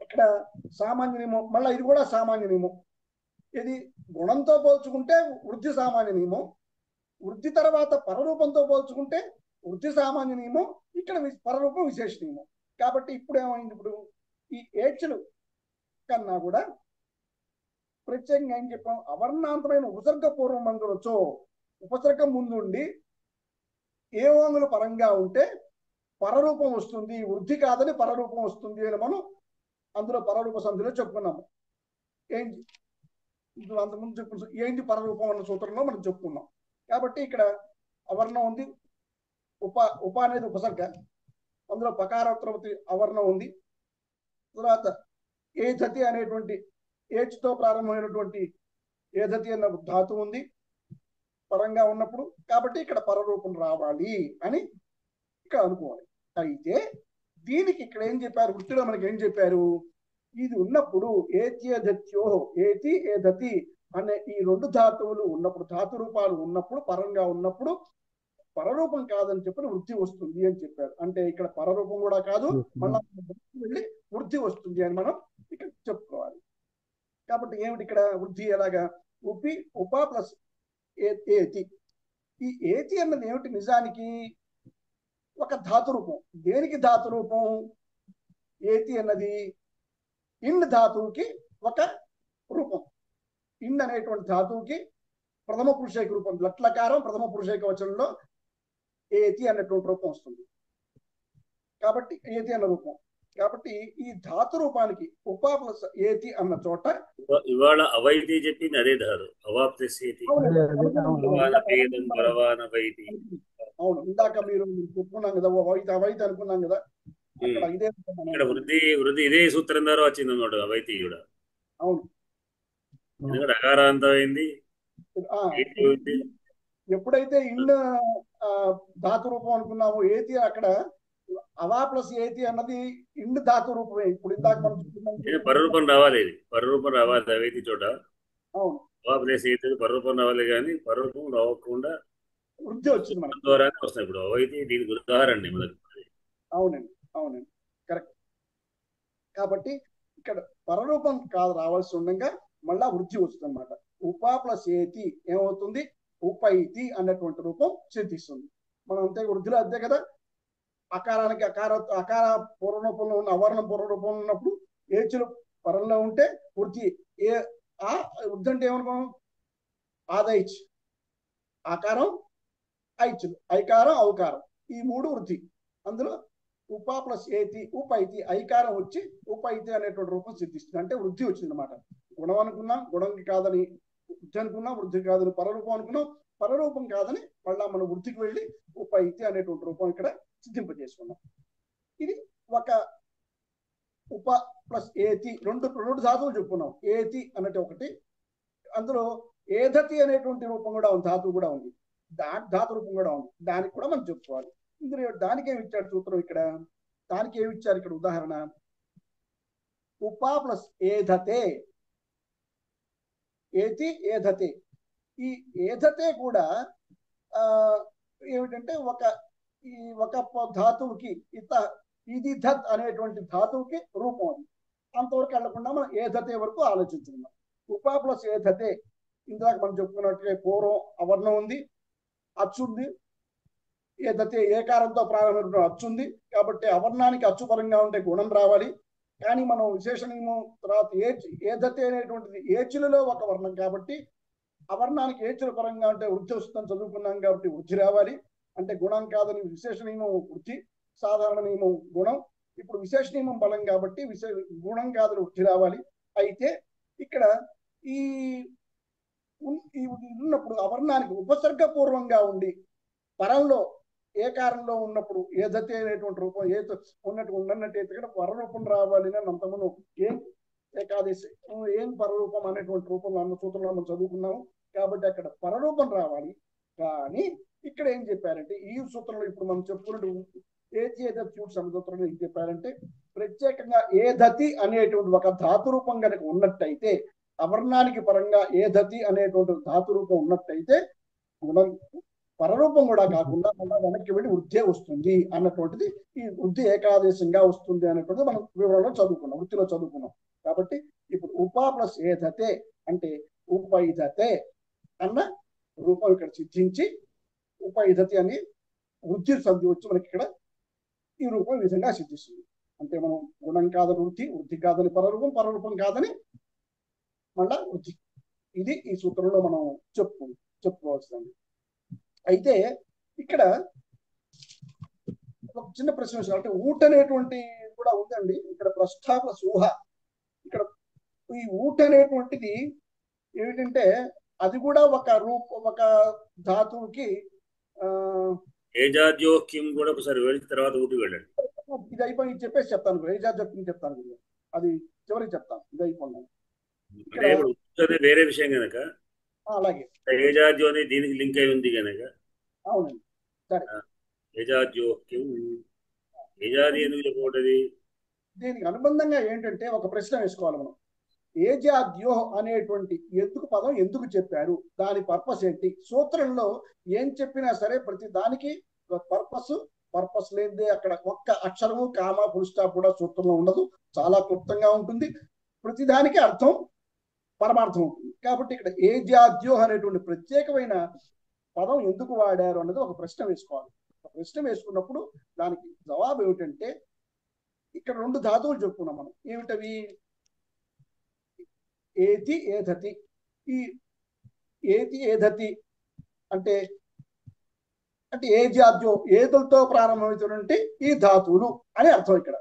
ఇక్కడ సామాన్య నియమం, మళ్ళీ ఇది కూడా సామాన్య నియమం. ఇది గుణంతో పోల్చుకుంటే వృద్ధి సామాన్య నియమం, వృద్ధి తర్వాత పరరూపంతో పోల్చుకుంటే వృద్ధి సామాన్య నియమం, ఇక్కడ పరరూపం విశేష నియమం. కాబట్టి ఇప్పుడు ఏమైంది? ఇప్పుడు ఈ ఏచులు కన్నా కూడా ప్రత్యేకంగా ఏం చెప్పాం? అవర్ణాంతమైన ఉపసర్గ పూర్వం అందులో ఉపసర్గం ముందుండి ఏ వాంగుల పరంగా ఉంటే పరరూపం వస్తుంది, వృద్ధి కాదని పరరూపం వస్తుంది అని మనం అందులో పరరూప సంధిలో చెప్పుకున్నాము. ఏంటి అంతకుముందు చెప్పు ఏంటి పరరూపం అన్న సూత్రంలో మనం చెప్పుకున్నాం. కాబట్టి ఇక్కడ అవర్ణం ఉంది, ఉప అనేది ఉపసర్గ, అందులో పకారోత్తరవతి అవర్ణం ఉంది. తర్వాత ఏధతి అనేటువంటి ఏచుతో ప్రారంభమైనటువంటి ఏధతి అన్న ధాతువు ఉంది పరంగా ఉన్నప్పుడు. కాబట్టి ఇక్కడ పరరూపం రావాలి అని ఇక్కడ అనుకోవాలి. అయితే దీనికి ఇక్కడ ఏం చెప్పారు? వృత్తిలో మనకి ఏం చెప్పారు? ఇది ఉన్నప్పుడు ఏత్యేధత్యో ఏతి ఏధతి అనే ఈ రెండు ధాతువులు ఉన్నప్పుడు, ధాతు రూపాలు ఉన్నప్పుడు, పరంగా ఉన్నప్పుడు పరరూపం కాదని చెప్పి వృద్ధి వస్తుంది అని చెప్పారు. అంటే ఇక్కడ పరరూపం కూడా కాదు, మళ్ళా వెళ్ళి వృద్ధి వస్తుంది అని మనం ఇక్కడ చెప్పుకోవాలి. కాబట్టి ఏమిటి ఇక్కడ వృద్ధి? ఎలాగా? ఉప ప్లస్ ఏతి. ఈ ఏతి అన్నది ఏమిటి? నిజానికి ఒక ధాతు రూపం. దేనికి ధాతు రూపం? ఏతి అన్నది ఇన్ ధాతువుకి ఒక రూపం. ఇన్ అనేటువంటి ధాతువుకి ప్రథమ పురుషేక రూపం, లట్లకారం ప్రథమ పురుషేక వచనంలో ఏతి అన్నటువంటి రూపం వస్తుంది. కాబట్టి ఏతి అన్న రూపం. కాబట్టి ఈ ధాతు రూపానికి ఉప ప్లస్ ఏతి అన్న చోట ఇవాళ అవైతి చెప్పింది అదే ధారు. అవా ప్లస్ ఏతి. అవును, ఇందాక మీరు చెప్పుకున్నాం కదా, అవైతి అనుకున్నాం కదా. ఇదే ఇక్కడ వృద్ధి ఇదే సూత్రం ద్వారా వచ్చింది అన్నమాట. అవైతి కూడా అవును, ఎందుకంటే అకారాంతమైంది. ఎప్పుడైతే ఇన్ ధాతు రూపం అనుకున్నామో ఏతి అక్కడ అవా ప్లస్ ఏతి అన్నది ఇండ్ ధాతు రూపమే. ఇప్పుడు ఇందాక మనం పరరూపం రావాలి, ఇది పరరూపం రావాలి అవైతి చోట. అవును, అవా ప్లస్ ఏతి పరరూపం రావాలి, కానీ పరరూపం రావకుండా వృద్ధి వచ్చింది మనకి ద్వారానే వస్తాయి. ఇప్పుడు అవైతి దీనికి ఉదాహరణ మనకి. అవునండి, అవునండి, కరెక్ట్. కాబట్టి ఇక్కడ పరరూపం కాదు రావాల్సి ఉండగా మళ్ళా వృద్ధి వస్తుంది అన్నమాట. ఉప ప్లస్ ఏతి ఏమవుతుంది? ఉపైతి అన్నటువంటి రూపం సిద్ధిస్తుంది. మనం అంతే వృద్ధిలో అంతే కదా. అకారానికి అకార పూర్వరూపంలో ఉన్న అవర్ణం పూర్వరూపంలో ఉన్నప్పుడు ఏచులు పరంలో ఉంటే వృద్ధి. వృద్ధి అంటే ఏమనుకోం? ఆదైచ్ ఆకారం, ఐచులు ఐకారం, ఔకారం, ఈ మూడు వృద్ధి. అందులో ఉప ప్లస్ ఏతి ఉపైతి ఐకారం వచ్చి ఉపైతి అనేటువంటి రూపం సిద్ధిస్తుంది. అంటే వృద్ధి వచ్చింది అనమాట. గుణం అనుకున్నాం, గుణంకి కాదని వృద్ధి అనుకున్నాం, వృద్ధి కాదని పరరూపం అనుకున్నాం, పరరూపం కాదని మళ్ళా మనం వృద్ధికి వెళ్ళి ఉపైతి అనేటువంటి రూపం ఇక్కడ సిద్ధింపజేసుకున్నాం. ఇది ఒక ఉప ప్లస్ ఏతి రెండు ధాతువులు చెప్పుకున్నాం. ఏతి అన్నట్టు ఒకటి, అందులో ఏధతి అనేటువంటి రూపం కూడా ఉంది, ధాతువు కూడా ఉంది, ధాతు రూపం కూడా ఉంది. దానికి కూడా మనం చెప్పుకోవాలి. ఇందులో దానికి ఏమి ఇచ్చాడు సూత్రం? ఇక్కడ దానికి ఏమి ఇచ్చారు? ఇక్కడ ఉదాహరణ ఉప ప్లస్ ఏధతే, ఏతి ఏధతే. ఈ ఏధతే కూడా ఏమిటంటే ఒక ధాతువుకి ఇది ధత్ అనేటువంటి ధాతువుకి రూపం అది. అంతవరకు వెళ్లకుండా మనం ఏధతే వరకు ఆలోచించుకున్నాం. ఉప ప్లస్ ఏధతే ఇందాక మనం చెప్పుకున్నట్టుగా పూర్వం అవర్ణం ఉంది, అచ్చు ఉంది, ఏదైతే ఏకారంతో ప్రారంభమైన అచ్చు ఉంది కాబట్టి అవర్ణానికి అచ్చు పరంగా ఉంటే గుణం రావాలి. కానీ మనం విశేషణము తర్వాత ఏదైతే అనేటువంటిది ఏచులలో ఒక వర్ణం కాబట్టి అవర్ణానికి ఏచుల పరంగా అంటే వృద్ధి వస్తుందని చదువుకున్నాం కాబట్టి వృద్ధి రావాలి. అంటే గుణం కాదని విశేష నియమం వృద్ధి, సాధారణ నియమం గుణం. ఇప్పుడు విశేష నియమం బలం కాబట్టి గుణం కాదని వృద్ధి రావాలి. అయితే ఇక్కడ ఈ ఉన్నప్పుడు అవర్ణానికి ఉపసర్గపూర్వంగా ఉండి పరంలో ఏకారంలో ఉన్నప్పుడు ఏదైతే అనేటువంటి రూపం ఉన్నట్టయితే ఇక్కడ పరరూపం రావాలి అని అంతమును ఏం ఏకాదశి ఏం పరరూపం అనేటువంటి రూపంలో అన్న సూత్రంలో మనం చదువుకున్నాము కాబట్టి అక్కడ పరరూపం రావాలి. కానీ ఇక్కడ ఏం చెప్పారంటే ఈ సూత్రంలో ఇప్పుడు మనం చెప్పుకున్నట్టు సూత్రంలో ఏం చెప్పారంటే ప్రత్యేకంగా ఏదతి అనేటువంటి ఒక ధాతు రూపం కనుక ఉన్నట్టయితే అవర్ణానికి పరంగా ఏదతి అనేటువంటి ధాతు రూపం ఉన్నట్టయితే గుణం పరరూపం కూడా కాకుండా మళ్ళీ వెనక్కి వెళ్ళి వృద్ధే వస్తుంది అన్నటువంటిది ఈ వృద్ధి ఏకాదేశంగా వస్తుంది అనేటువంటిది మనం వివరణలో చదువుకున్నాం, వృత్తిలో చదువుకున్నాం. కాబట్టి ఇప్పుడు ఉప ప్లస్ ఏధతే అంటే ఉపైధతే అన్న రూపం ఇక్కడ సిద్ధించి ఉపైధతి అని వృద్ధి సంధి వచ్చి మనకి ఇక్కడ ఈ రూపం ఈ విధంగా సిద్ధిస్తుంది. అంటే మనం గుణం కాదని వృద్ధి, వృద్ధి కాదని పరరూపం, పరరూపం కాదని మళ్ళా వృద్ధి. ఇది ఈ సూత్రంలో మనం చెప్పుకోవాల్సింది. అయితే ఇక్కడ ఒక చిన్న ప్రశ్న అంటే ఊట అనేటువంటి కూడా ఉందండి. ఇక్కడ ప్రస్థాప ఊహ, ఇక్కడ ఈ ఊట అనేటువంటిది ఏమిటంటే అది కూడా ఒక ధాతువుకి ఏజాద్యోక్యం కూడా ఒకసారి వెళ్ళిన తర్వాత ఊటి వెళ్ళండి. ఇది అయిపోయి చెప్పేసి చెప్తాను, ఏజాద్యోక్యం చెప్తాను, అది చివరికి చెప్తాను. ఇది అయిపోయింది వేరే విషయం కనుక అలాగే ఏజాద్యో అనేది దీనికి లింక్ అయి ఉంది కనుక అవునండి. సరే ఏజాద్యోక్యం ఏజాది ఎందుకు చెప్పబడ్డది? దీనికి అనుబంధంగా ఏంటంటే ఒక ప్రశ్న వేసుకోవాలి మనం. ఏజాద్యో అనేటువంటి పదం ఎందుకు చెప్పారు, దాని పర్పస్ ఏంటి? సూత్రంలో ఏం చెప్పినా సరే ప్రతి దానికి పర్పస్ లేనిదే అక్కడ ఒక్క అక్షరము కామ ఫుల్ స్టాప్ కూడా సూత్రంలో ఉండదు, చాలా క్లుప్తంగా ఉంటుంది. ప్రతి దానికి అర్థం పరమార్థం ఉంటుంది. కాబట్టి ఇక్కడ ఏజాద్యో అనేటువంటి ప్రత్యేకమైన పదం ఎందుకు వాడారు అన్నది ఒక ప్రశ్న వేసుకోవాలి. ఒక ప్రశ్న వేసుకున్నప్పుడు దానికి జవాబు ఏమిటంటే ఇక్కడ రెండు ధాతువులు చెప్పుకున్నాం మనం. ఏమిటవి? ఏతి ఏధతి. ఈ ఏతి ఏధతి అంటే ఏజాద్యో ఏదులతో ప్రారంభమవుతున్నట్టు ఈ ధాతువులు అని అర్థం. ఇక్కడ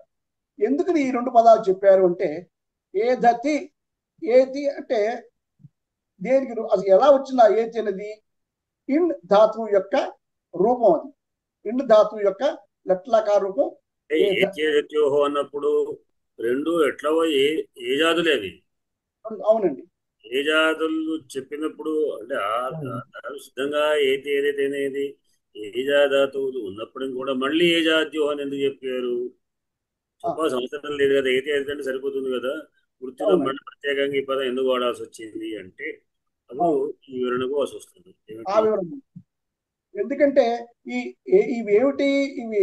ఎందుకు ఈ రెండు పదాలు చెప్పారు అంటే ఏధతి ఏతి అంటే దేనికి అది ఎలా వచ్చింది? ఆ ఏతి అనేది ఇండ్ ధాతువు యొక్క రూపం, అది ఇండ్ ధాతువు యొక్క లట్లకార రూపం. అన్నప్పుడు రెండు ఎట్లా ఏజాదులే అవి. అవునండి, ఏజాదులు చెప్పినప్పుడు అంటే సిద్ధంగా ఏదైతే అనేది ఏజాధాతువులు ఉన్నప్పుడు కూడా మళ్ళీ ఏజాద్యోహం అని ఎందుకు చెప్పారు? సంవత్సరం లేదు కదా, ఏది అంటే సరిపోతుంది కదా. వృత్తిలో మళ్ళీ ప్రత్యేకంగా ఈ పదం ఎందుకు వాడాల్సి వచ్చింది అంటే అది ఈ వివరణకు వాసి వస్తుంది. ఎందుకంటే ఇవి ఏమిటి? ఇవి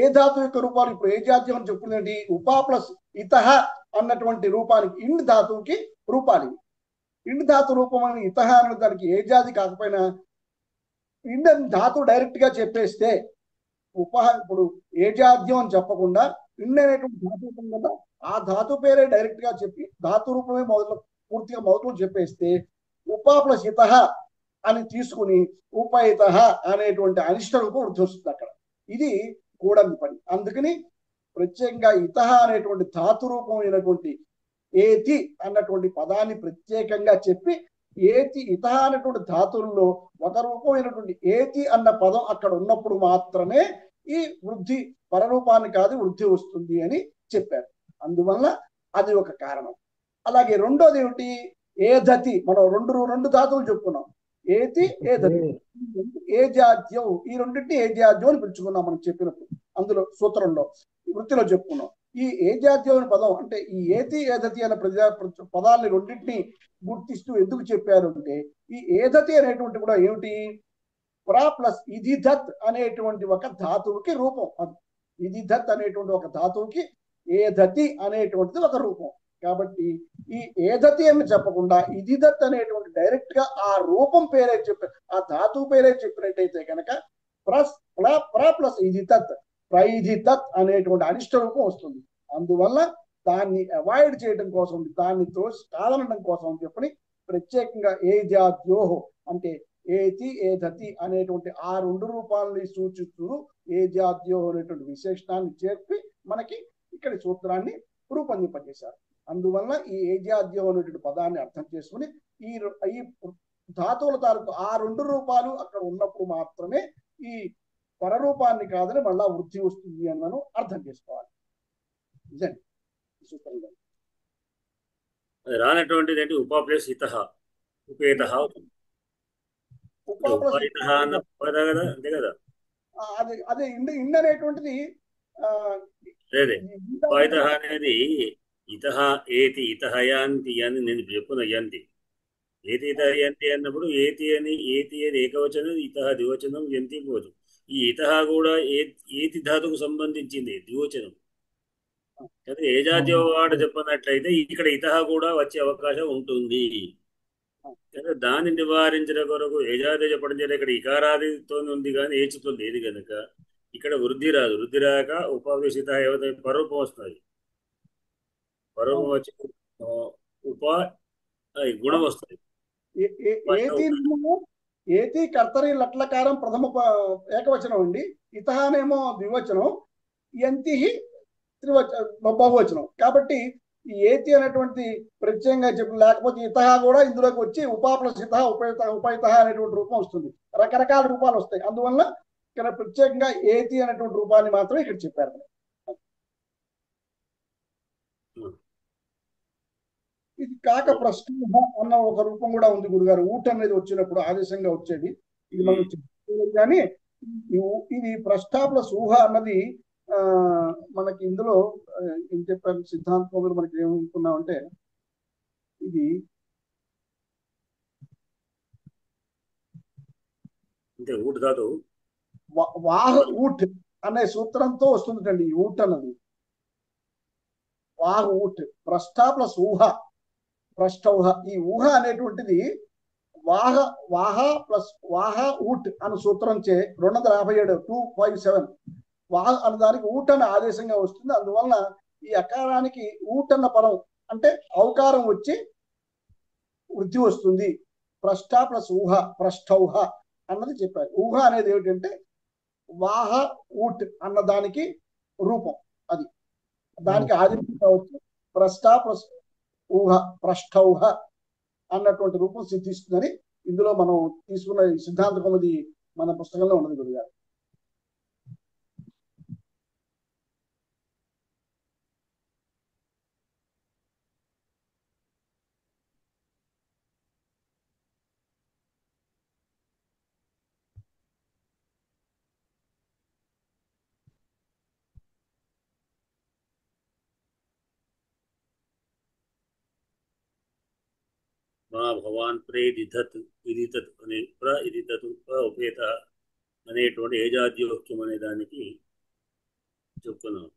ఏ ధాతు యొక్క రూపాలు? ఇప్పుడు ఏజాద్యం అని చెప్పుకుందండి. ఉపా ప్లస్ ఇతహ అన్నటువంటి రూపానికి ఇండ్ ధాతువుకి రూపాలు ఇవి. ఇండ్ ధాతు రూపం అని ఇతహ అన్న దానికి ఏజాది కాకపోయినా ఇండ్ అని ధాతువు డైరెక్ట్ గా చెప్పేస్తే ఇప్పుడు ఏజాద్యం అని చెప్పకుండా ఇండ్ అనేటువంటి ధాతు రూపం కదా, ఆ ధాతు పేరే డైరెక్ట్ గా చెప్పి ధాతు రూపమే పూర్తిగా మొదలు చెప్పేస్తే ఉపా ప్లస్ ఇతహ అని తీసుకుని ఉపయిత అనేటువంటి అనిష్ట రూపం వృద్ధి వస్తుంది అక్కడ. ఇది కూడని పని. అందుకని ప్రత్యేకంగా ఇతహ అనేటువంటి ధాతు రూపమైనటువంటి ఏతి అన్నటువంటి పదాన్ని ప్రత్యేకంగా చెప్పి ఏతి ఇతహ అనేటువంటి ధాతువుల్లో ఒక రూపమైనటువంటి ఏతి అన్న పదం అక్కడ ఉన్నప్పుడు మాత్రమే ఈ వృద్ధి పరరూపాన్ని కాదు వృద్ధి వస్తుంది అని చెప్పారు. అందువల్ల అది ఒక కారణం. అలాగే రెండోది ఏమిటి? ఏధతి. మనం రెండు ధాతువులు చెప్పుకున్నాం, ఏతి ఏధతి. ఏజాద్యం, ఈ రెండింటిని ఏజాద్యం అని పిలుచుకున్నాం మనం చెప్పినప్పుడు. అందులో సూత్రంలో వృత్తిలో చెప్పుకున్నాం. ఈ ఏజాద్యం అనే పదం అంటే ఈ ఏతి ఏధతి అనే పదాలని రెండింటిని గుర్తిస్తూ ఎందుకు చెప్పారు అంటే ఈ ఏధతి అనేటువంటి కూడా ఏమిటి? ప్రా ప్లస్ ఇదిధత్ అనేటువంటి ఒక ధాతువుకి రూపం. అది ఇదిధత్ అనేటువంటి ఒక ధాతువుకి ఏధతి అనేటువంటిది ఒక రూపం. కాబట్టి ఈ ఏదతి అని చెప్పకుండా ఇదిదత్ అనేటువంటి డైరెక్ట్ గా ఆ రూపం పేరే చెప్పి ఆ ధాతువు పేరే చెప్పినట్టయితే కనుక ప్లస్ ఇదితత్ ప్రైదితత్ అనేటువంటి అనిష్ట రూపం వస్తుంది. అందువల్ల దాన్ని అవాయిడ్ చేయడం కోసం, దాన్ని కాదనడం కోసం అని చెప్పని ప్రత్యేకంగా ఏజాద్యోహో అంటే ఏతి ఏదతి అనేటువంటి ఆ రెండు రూపాలని సూచిస్తూ ఏజాద్యోహో అనేటువంటి విశేషణాన్ని చేర్పి మనకి ఇక్కడ సూత్రాన్ని రూపొందింపజేశారు. అందువల్ల ఈ ఏజాద్యోహో అనేటువంటి పదాన్ని అర్థం చేసుకుని ఈ ధాతువుల తాలూకు ఆ రెండు రూపాలు అక్కడ ఉన్నప్పుడు మాత్రమే ఈ పరరూపాన్ని కాదని మళ్ళా వృద్ధి వస్తుంది అని మనం అర్థం చేసుకోవాలి. నిజంగా సూత్రంగా రానటువంటిది ఏంటి? ఉప ప్లస్ ఇత ఉపేత అంతే కదా. అదే ఇండ్ అనేటువంటిది అదే ఉపాయిత అనేది ఇత ఏతి ఇత యాంతి అని నేను చెప్పున యంతి ఏతి ఇత యంతి అన్నప్పుడు ఏతి అని ఏకవచనం, ఇత ద్వివచనం, యంతి పోదు. ఈ ఇత కూడా ఏతి ధాతుకు సంబంధించింది ద్వివచనం. అదే ఏజాద్యో వాడ చెప్పినట్లయితే ఇక్కడ ఇత కూడా వచ్చే అవకాశం ఉంటుంది. దాన్ని నివారించడం కొరకు ఏజాది చెప్పడం చేత ఇక్కడ ఇకారాదితో ఉంది కానీ ఏచుతో లేదు కనుక ఇక్కడ వృద్ధి రాదు. వృద్ధి రాక ఉపవేశిత పరూపం వస్తుంది. పరూపం వచ్చి గుణం వస్తుంది. ఏతి కర్తరి లట్లకారం ప్రథమ ఏకవచనం అండి, ఇతహానేమో ద్వివచనం, యంతి బహువచనం. కాబట్టి ఈ ఏతి అనేటువంటి ప్రత్యేకంగా చెప్పి లేకపోతే ఇతహ కూడా ఇందులోకి వచ్చి ఉపా ప్లస్ ఇతహ ఉపయిత అనేటువంటి రూపం వస్తుంది. రకరకాల రూపాలు వస్తాయి. అందువల్ల ఇక్కడ ప్రత్యేకంగా ఏతి అనేటువంటి రూపాన్ని మాత్రం ఇక్కడ చెప్పారు. ఇది కాక ప్రశ్న అన్న ఒక రూపం కూడా ఉంది గురుగారు. ఊట అనేది వచ్చినప్పుడు ఆదేశంగా వచ్చేది. ఇది మనం చెప్పలేదు కానీ ఇది ప్రశ్న ప్లస్ ఊహ అన్నది మనకి ఇందులో ఏం చెప్పారు సిద్ధాంతంలో మనకి ఏమనుకున్నామంటే ఇది ఊట్ కాదు, వాహ ఊట్ అనే సూత్రంతో వస్తుందండి. ఈ ఊట్ అన్నది వాహ ఊట్ ప్రశ్న ప్లస్ ఊహ ప్రష్టౌహ. ఈ ఊహ అనేటువంటిది వాహ ప్లస్ వాహ ఊట్ అనే సూత్రంచే 257 257 వాహ అన్న దానికి ఊట్ అన్న ఆదేశంగా వస్తుంది. అందువలన ఈ అకారానికి ఊట్ అన్న పరం అంటే ఔకారం వచ్చి వృద్ధి వస్తుంది. ప్రష్ట ప్లస్ ఊహ ప్రష్టౌహ అన్నది చెప్పారు. ఊహ అనేది ఏమిటంటే వాహ ఊట్ అన్న దానికి రూపం. అది దానికి ఆదేశంగా వచ్చి ప్రష్ట ప్లస్ ఊహ ప్రష్టౌహ అన్నటువంటి రూపం సిద్ధిస్తుందని ఇందులో మనం తీసుకున్న సిద్ధాంత కౌముది మన పుస్తకంలో ఉన్నది గురుగారు. మా భవాన్ ప్రేదిధత్ ఇదితత్ అనే ఇదితత్ ఉపేత అనేటువంటి ఏజాద్యోక్యం అనే దానికి చెప్తున్నాం.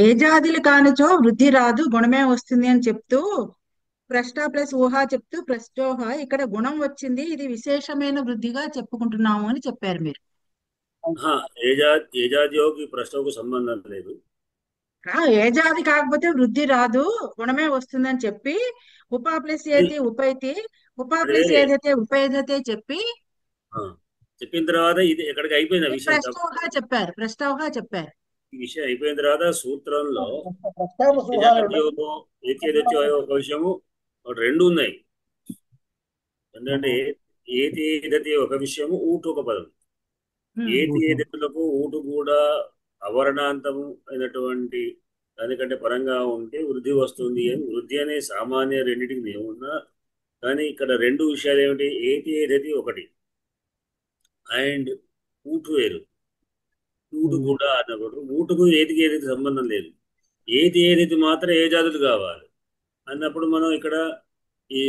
ఏజాదిలు కానిచో వృద్ధి రాదు గుణమే వస్తుంది అని చెప్తూ ప్రష్ట ప్లస్ ఊహ చెప్తూ ప్రష్టోహ ఇక్కడ గుణం వచ్చింది, ఇది విశేషమైన వృద్ధిగా చెప్పుకుంటున్నాము అని చెప్పారు మీరు. ఏజాద్యోగి ప్రశ్నకు సంబంధం లేదు. ఏజాది కాకపోతే వృద్ధి రాదు గుణమే వస్తుందని చెప్పి ఉపా ప్లస్ ఏతి ఉపైతి ఉపా ప్లస్ ఏదైతే ఉపేదతే చెప్పిన తర్వాత ఇది ఎక్కడికి అయిపోయింది విషయం. ప్రష్టోహ చెప్పారు. ఈ విషయం అయిపోయిన తర్వాత సూత్రంలో ఒక విషయము రెండు ఉన్నాయి. ఎందుకంటే ఏతి ఏదైతే ఒక విషయము, ఊటు ఒక పదం. ఏతి ఏదతులకు ఊటు కూడా అవర్ణాంతము అయినటువంటి దానికంటే పరంగా ఉంటే వృద్ధి వస్తుంది అని. వృద్ధి అనే సామాన్య రెండింటికి ఏమున్నా కానీ ఇక్కడ రెండు విషయాలు ఏమిటి? ఏతి ఏదైతే ఒకటి అండ్ ఊటు వేరు. ఊటు కూడా అన్నప్పుడు ఊటుకు ఏదికి ఏదైతే సంబంధం లేదు. ఏది మాత్రం ఏ జాతులు కావాలి అన్నప్పుడు మనం ఇక్కడ ఈ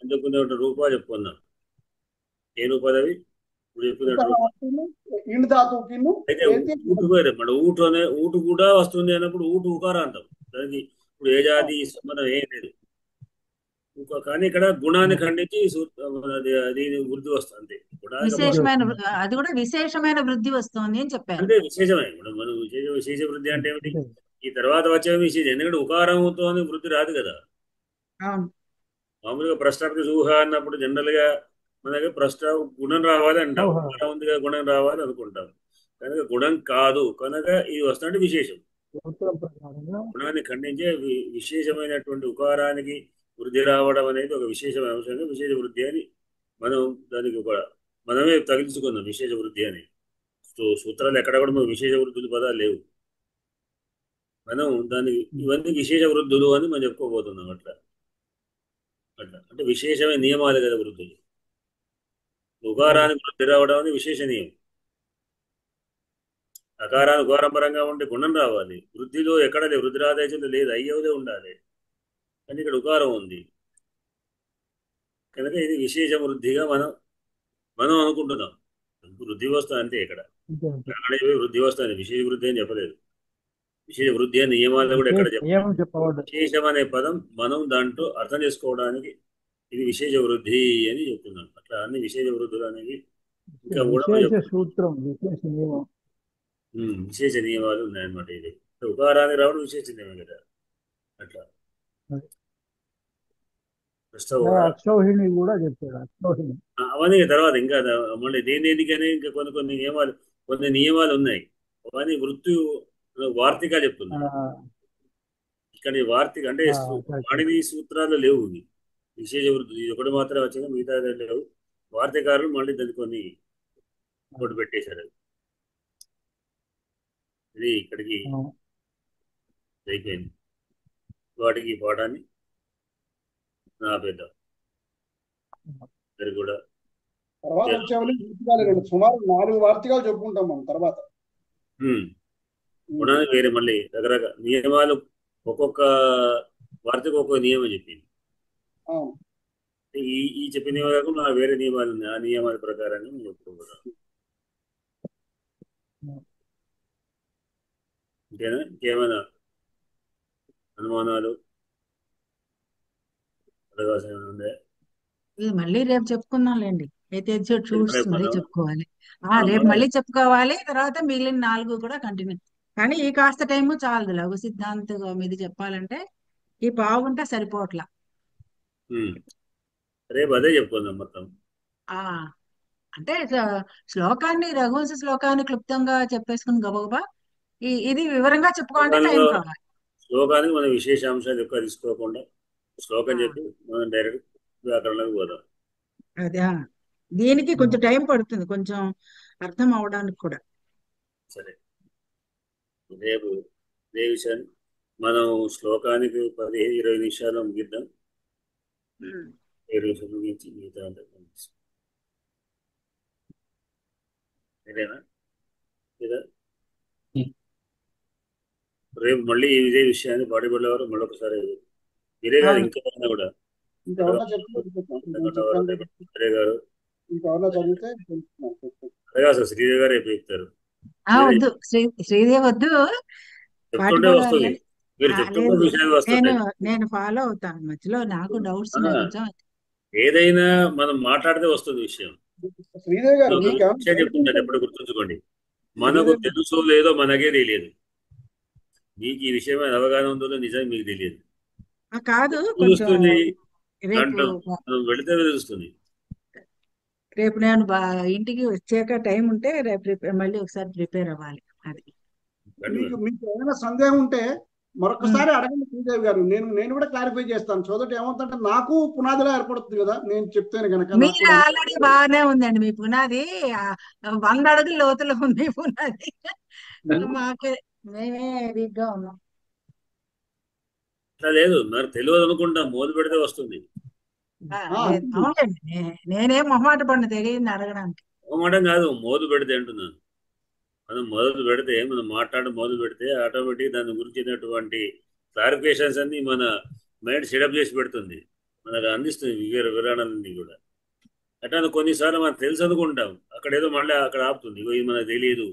అందుకునే రూపా చెప్పుకున్నాం. ఏ రూపాలు అవి ఇప్పుడు చెప్పినట్టు రూపా ఇండు ధాతువుకి అయితే ఊటు వేరే మన ఊటు కూడా వస్తుంది అన్నప్పుడు ఊటు ఉకార అంటాం. దానికి ఇప్పుడు ఏ జాతి సంబంధం ఏం లేదు. కానీ ఇక్కడ గుణాన్ని ఖండించి దీని వృద్ధి వస్తుంది. అది కూడా విశేషమైన వృద్ధి వస్తుంది అని చెప్పారు. అంటే విశేషమే ఇప్పుడు మనం విశేష వృద్ధి అంటే ఏమిటి? ఈ తర్వాత వచ్చే విశేషం. ఎందుకంటే ఉకారంతో వృద్ధి రాదు కదా. మామూలుగా ప్రశ్నార్థ ఊహ అన్నప్పుడు జనరల్ గా మనకి ప్రశ్న గుణం రావాలి అంటాం. ఉకారం ఉందిగా గుణం రావాలి అనుకుంటాం. కనుక గుణం కాదు కనుక ఇది వస్తుంటే విశేషం. గుణాన్ని ఖండించే విశేషమైనటువంటి ఉకారానికి వృద్ధి రావడం అనేది ఒక విశేషమైన అంశంగా విశేష వృద్ధి అని మనం దానికి మనమే తగిలించుకుందాం. విశేష వృద్ధి అని సూత్రాలు ఎక్కడ కూడా మనకు విశేష వృద్ధులు పదాలు లేవు. మనం దానికి ఇవన్నీ విశేష వృద్ధులు అని మనం చెప్పుకోబోతున్నాం. అట్లా అంటే విశేషమైన నియమాలు కదా వృద్ధులు. ఉకారానికి వృద్ధి రావడం అనేది విశేష నియమం. అకారానికి ఉకారంపరంగా ఉంటే గుణం రావాలి. వృద్ధిలో ఎక్కడ లేదు, వృద్ధి రాదేశంలో లేదు, అయ్యేదే ఉండాలి. కానీ ఇక్కడ ఉకారం ఉంది కనుక ఇది విశేష వృద్ధిగా మనం అనుకుంటున్నాం. వృద్ధి వస్తుంది అంతే. ఇక్కడ వృద్ధి వస్తుంది, విశేష వృద్ధి అని చెప్పలేదు. విశేష వృద్ధి అనే నియమాలు కూడా ఎక్కడ చెప్పలేదు. విశేషం అనే పదం మనం దాంట్లో అర్థం చేసుకోవడానికి ఇది విశేష వృద్ధి అని చెప్తున్నాం. అట్లా అన్ని విశేష వృద్ధులు అనేవి ఇంకా కూడా విశేష నియమాలు ఉన్నాయన్నమాట. ఇది ఉకారానికి రావడం విశేష నియమం కదా. అట్లా అక్షౌహిణి కూడా చెప్పాడు. అక్షౌహిణి అవన్నీ తర్వాత ఇంకా మళ్ళీ దేనికనే ఇంకా కొన్ని నియమాలు ఉన్నాయి. అవన్నీ వృత్తి వార్తిగా చెప్తున్నాయి. ఇక్కడ వార్తిక అంటే వాణిని సూత్రాలు లేవు. విశేష వృద్ధి ఇది ఒకటి మాత్రమే వచ్చింది, మిగతా లేవు. వార్తికారులు మళ్ళీ దాన్ని కొన్ని ఒకటి పెట్టేశారు. ఇది ఇక్కడికి అయిపోయింది. వాటికి పాఠాన్ని ఆపేద్దాం. కూడా తర్వాత వచ్చేవాళ్ళు సుమారు 4 వార్తికాలు చెప్పుకుంటాం మనం తర్వాత. గుణానికి వేరే మళ్ళీ రకరకాల నియమాలు, ఒక్కొక్క వార్తకు ఒక్కొక్క నియమం చెప్పింది. ఈ చెప్పిన నియమాలు కాకుండా వేరే నియమాలు ఉన్నాయి. ఆ నియమాల ప్రకారంగా మేము చెప్పుకోకూడదు. ఇంకేనా? ఇంకేమైనా అనుమానాలు అడగాల్సిన ఉందా? మళ్ళీ రేపు చెప్పుకుందాంలేండి. అయితే చూస్తుంది చెప్పుకోవాలి. రేపు మళ్ళీ చెప్పుకోవాలి. తర్వాత మిగిలిన 4 కూడా కంటిన్యూ. కానీ ఈ కాస్త టైము చాలదు. లఘు సిద్ధాంతం మీద చెప్పాలంటే ఈ పావుంట సరిపోట్లా. రేపు అదే చెప్పుకుందాం మొత్తం. అంటే శ్లోకాన్ని, రఘువంశ శ్లోకాన్ని క్లుప్తంగా చెప్పేసుకుని గబగబా ఇది వివరంగా చెప్పుకోవాలంటే టైం కావాలి. శ్లోకానికి మనం విశేషాంశాలు ఎక్కువ తీసుకోకుండా శ్లోకం చెప్పి మనం డైరెక్ట్ వ్యాకరణకు పోదాం. అదే దీనికి కొంచెం టైం పడుతుంది, కొంచెం అర్థం అవడానికి కూడా. సరే, రేపు ఇదే విషయాన్ని మనం శ్లోకానికి 15-20 నిమిషాలు ముగిద్దాం. 7 నిమిషాలు ముగించి మిగతా అంతా పంపిస్తాం. సరేనా? రేపు మళ్ళీ ఇదే విషయాన్ని బాడీబిల్డర్ మళ్ళొకసారి మీరే కాదు ఇంకెవరైనా కూడా శ్రీదేవి గారు రేపు చెప్తారు. వద్దు శ్రీదేవి వద్దు, చెప్తుంటే వస్తుంది. మీరు చెప్తుంటే విషయాలు వస్తాయి. నేను ఫాలో అవుతాను. మధ్యలో నాకు డౌట్స్ ఏదైనా మనం మాట్లాడితే వస్తుంది విషయం. విషయం చెప్తుంటాను, ఎప్పుడు గుర్తుంచుకోండి. మనకు తెలుసో లేదో మనకే తెలియదు. మీకు ఈ విషయం అవగాహన ఉందో నిజం మీకు తెలియదు. కాదు, తెలుస్తుంది, వెళితే తెలుస్తుంది. రేపు నేను ఇంటికి వచ్చాక టైం ఉంటే రేపు మళ్ళీ ఒకసారి ప్రిపేర్ అవ్వాలి. అది మీకు ఏమైనా సందేహం ఉంటే మరొకసారి అడగండి శ్రీదేవి గారు. నేను కూడా క్లారిఫై చేస్తాను. చదువుతుంటే ఏమవుతుందంటే నాకు పునాదిలా ఏర్పడుతుంది కదా నేను చెప్తేనే కనుక. మీరు ఆల్రెడీ బాగానే ఉందండి. మీ పునాది 100 అడుగుల లోతులో ఉంది పునాది. మాకే మేమే వీక్ గా ఉన్నాం. లేదు, మరి తెలియదు అనుకుంటాం. మొదలు పెడితే వస్తుంది. అవునండి, నేనేం మొహమాట పడిన తెలియదు అడగడానికి. మొహమాటం కాదు, మోదు పెడితే అంటున్నాను. మనం మొదలు పెడితే ఆటోమేటిక్ దాని గురించినటువంటి క్లారిఫికేషన్స్ అన్ని మన మైండ్ సెటప్ చేసి పెడుతుంది, మనకు అందిస్తుంది వివరణలన్నీ కూడా. అట్లా కొన్నిసార్లు మనకు తెలుసు అనుకుంటాం, అక్కడ ఏదో మళ్ళీ అక్కడ ఆపుతుంది, ఇగో ఇది మనకు తెలియదు.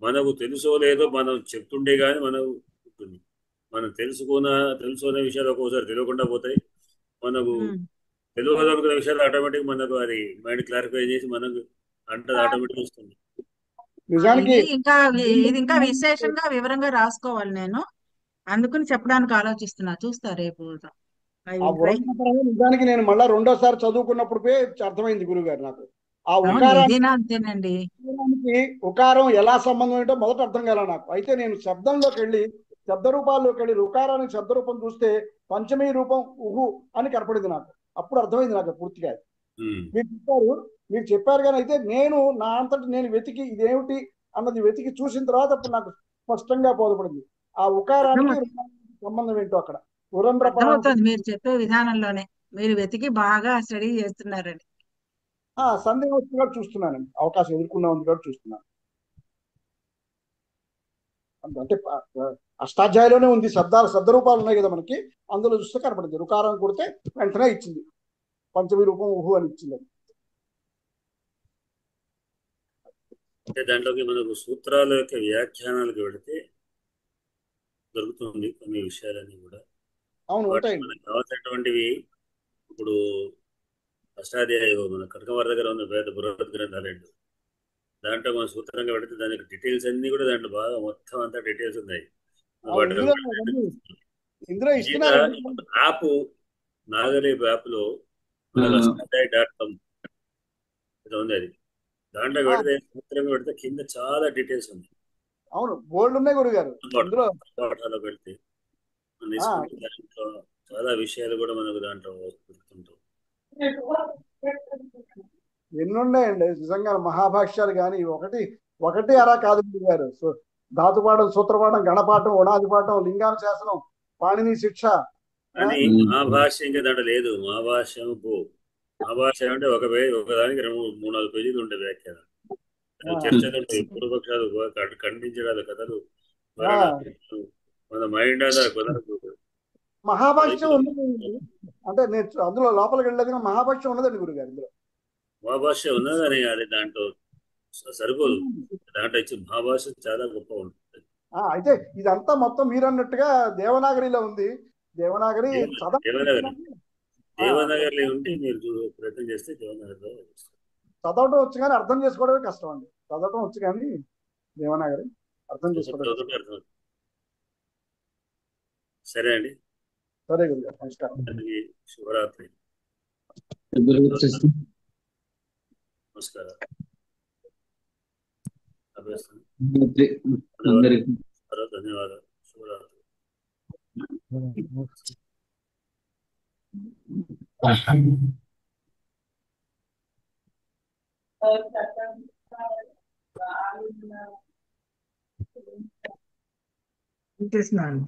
మనకు తెలుసో లేదో మనం చెప్తుండే కానీ మనకు ఉంటుంది. మనం తెలుసుకునే విషయాలు ఒక్కోసారి తెలియకుండా పోతాయి. మనకు తెలియదనుకున్న విషయాలు ఆటోమేటిక్ మనకు అది మైండ్ క్లారిఫై చేసి మనకు అంటే ఆటోమేటిక్ వస్తుంది. నిజానికి ఇది ఇంకా విశేషంగా వివరంగా రాసుకోవాలి నేను, అందుకని చెప్పడానికి ఆలోచిస్తున్నా. చూస్తా రేపు. ఆ ఉరంపరమే నిజానికి నేను మళ్ళా రెండోసారి చదువుకున్నప్పుడే అర్థమైంది గురుగారు నాకు. ఆ అంతేనండి, ఉకారం ఎలా సంబంధం ఏంటో మొదట అర్థం కాల నాకు. అయితే నేను శబ్దంలోకి వెళ్ళి శబ్ద రూపాల్లోకి వెళ్ళి రుకారానికి శబ్ద రూపం చూస్తే పంచమీ రూపం ఉహు అని కనపడింది నాకు. అప్పుడు అర్థమైంది నాకు పూర్తిగా. మీరు చెప్పారు కానీ అయితే నేను నా అంతటి నేను వెతికి ఇదేమిటి అన్నది వెతికి చూసిన తర్వాత అప్పుడు నాకు స్పష్టంగా బోధపడింది ఆ ఉకారానికి సంబంధం ఏంటో అక్కడ. అర్థమవుతుంది మీరు చెప్పే విధానంలోనే. మీరు వెతికి బాగా స్టడీ చేస్తున్నారండి. సందేహం వచ్చి కూడా చూస్తున్నానండి, అవకాశం ఎదుర్కొన్నా ఉంది కూడా చూస్తున్నాను. అంటే అష్టాధ్యాయులోనే ఉంది, శబ్ద రూపాలు ఉన్నాయి కదా మనకి, అందులో చూస్తే కనపడింది. రుకారం కొడితే వెంటనే ఇచ్చింది పంచమీ రూపం ఊహు అని ఇచ్చింది. అంటే దాంట్లోకి మనకు సూత్రాల యొక్క వ్యాఖ్యానాలకు వెళితే దొరుకుతుంది కొన్ని విషయాలన్నీ కూడా. అవును, మనకు కావాల్సినటువంటివి ఇప్పుడు అష్టాధ్యాయ మన కనకవారి దగ్గర ఉన్న వేద బృహత్ గ్రంథాలు, దాంట్లో మన సూత్రంగా పెడితే దానికి డీటెయిల్స్ అన్ని కూడా దాంట్లో బాగా మొత్తం అంతా డీటెయిల్స్ ఉన్నాయి. యాప్ నాగరేపు యాప్లో astradayi.com ఉంది, అది దాంట్లో పెడితే సూత్రంగా పెడితే కింద చాలా డీటెయిల్స్ ఉన్నాయి. అవును, బోర్డు ఉన్నాయి గురుగారు. పాఠాలు పెడితే దాంట్లో చాలా విషయాలు కూడా మనకు దాంట్లో దొరుకుతుంటాయి. ఎన్నున్నాయండి నిజంగా మహాభాష్యాలు కానీ ఒకటి అలా కాదు గురుగారు. ధాతుపాఠం, సూత్రపాఠం, గణపాఠం, ఉడాది పాఠం, లింగానుశాసనం, పాణిని శిక్ష అని మహాభాష్యం ఇంకా దాంట్లో లేదు. మహాభాష్యం అంటే ఒకదానికి 3-4 పేజీలు ఉంటాయి వ్యాఖ్యానం, చర్చలు ఉంటాయి, పూర్వపక్షాలు, ఖండించడాలు, కథలు, మన మైండ్ అదా కుదరదు. మహాభాష్యం ఉంది అంటే నేను అందులో లోపలికి వెళ్ళలేదు. మహాభాష్యం ఉన్నదండి గురుగారు ఇందులో. మహాభాష్యం ఉన్నదని అది దాంట్లో సరిపోదు, దాంట్లో ఇచ్చి మహాభాష్యం చాలా గొప్ప ఉంటుంది. అయితే ఇదంతా మొత్తం మీరు అన్నట్టుగా దేవనాగరిలో ఉంది. దేవనాగరి దేవనాగరిలో ఉంటే మీరు ప్రయత్నం చేస్తే దేవనాగరిలో చదవటం వచ్చు కానీ అర్థం చేసుకోవడమే కష్టం అండి. చదవటం వచ్చు కానీ దేవనాగరి అర్థం చేసుకోవడం. సరే అండి, సరే గురుగారు, నమస్కారం. శుభరాత్రి, నమస్కారం. ధన్యవాదాలు. శుభరాత్రి. చేస్తున్నాను.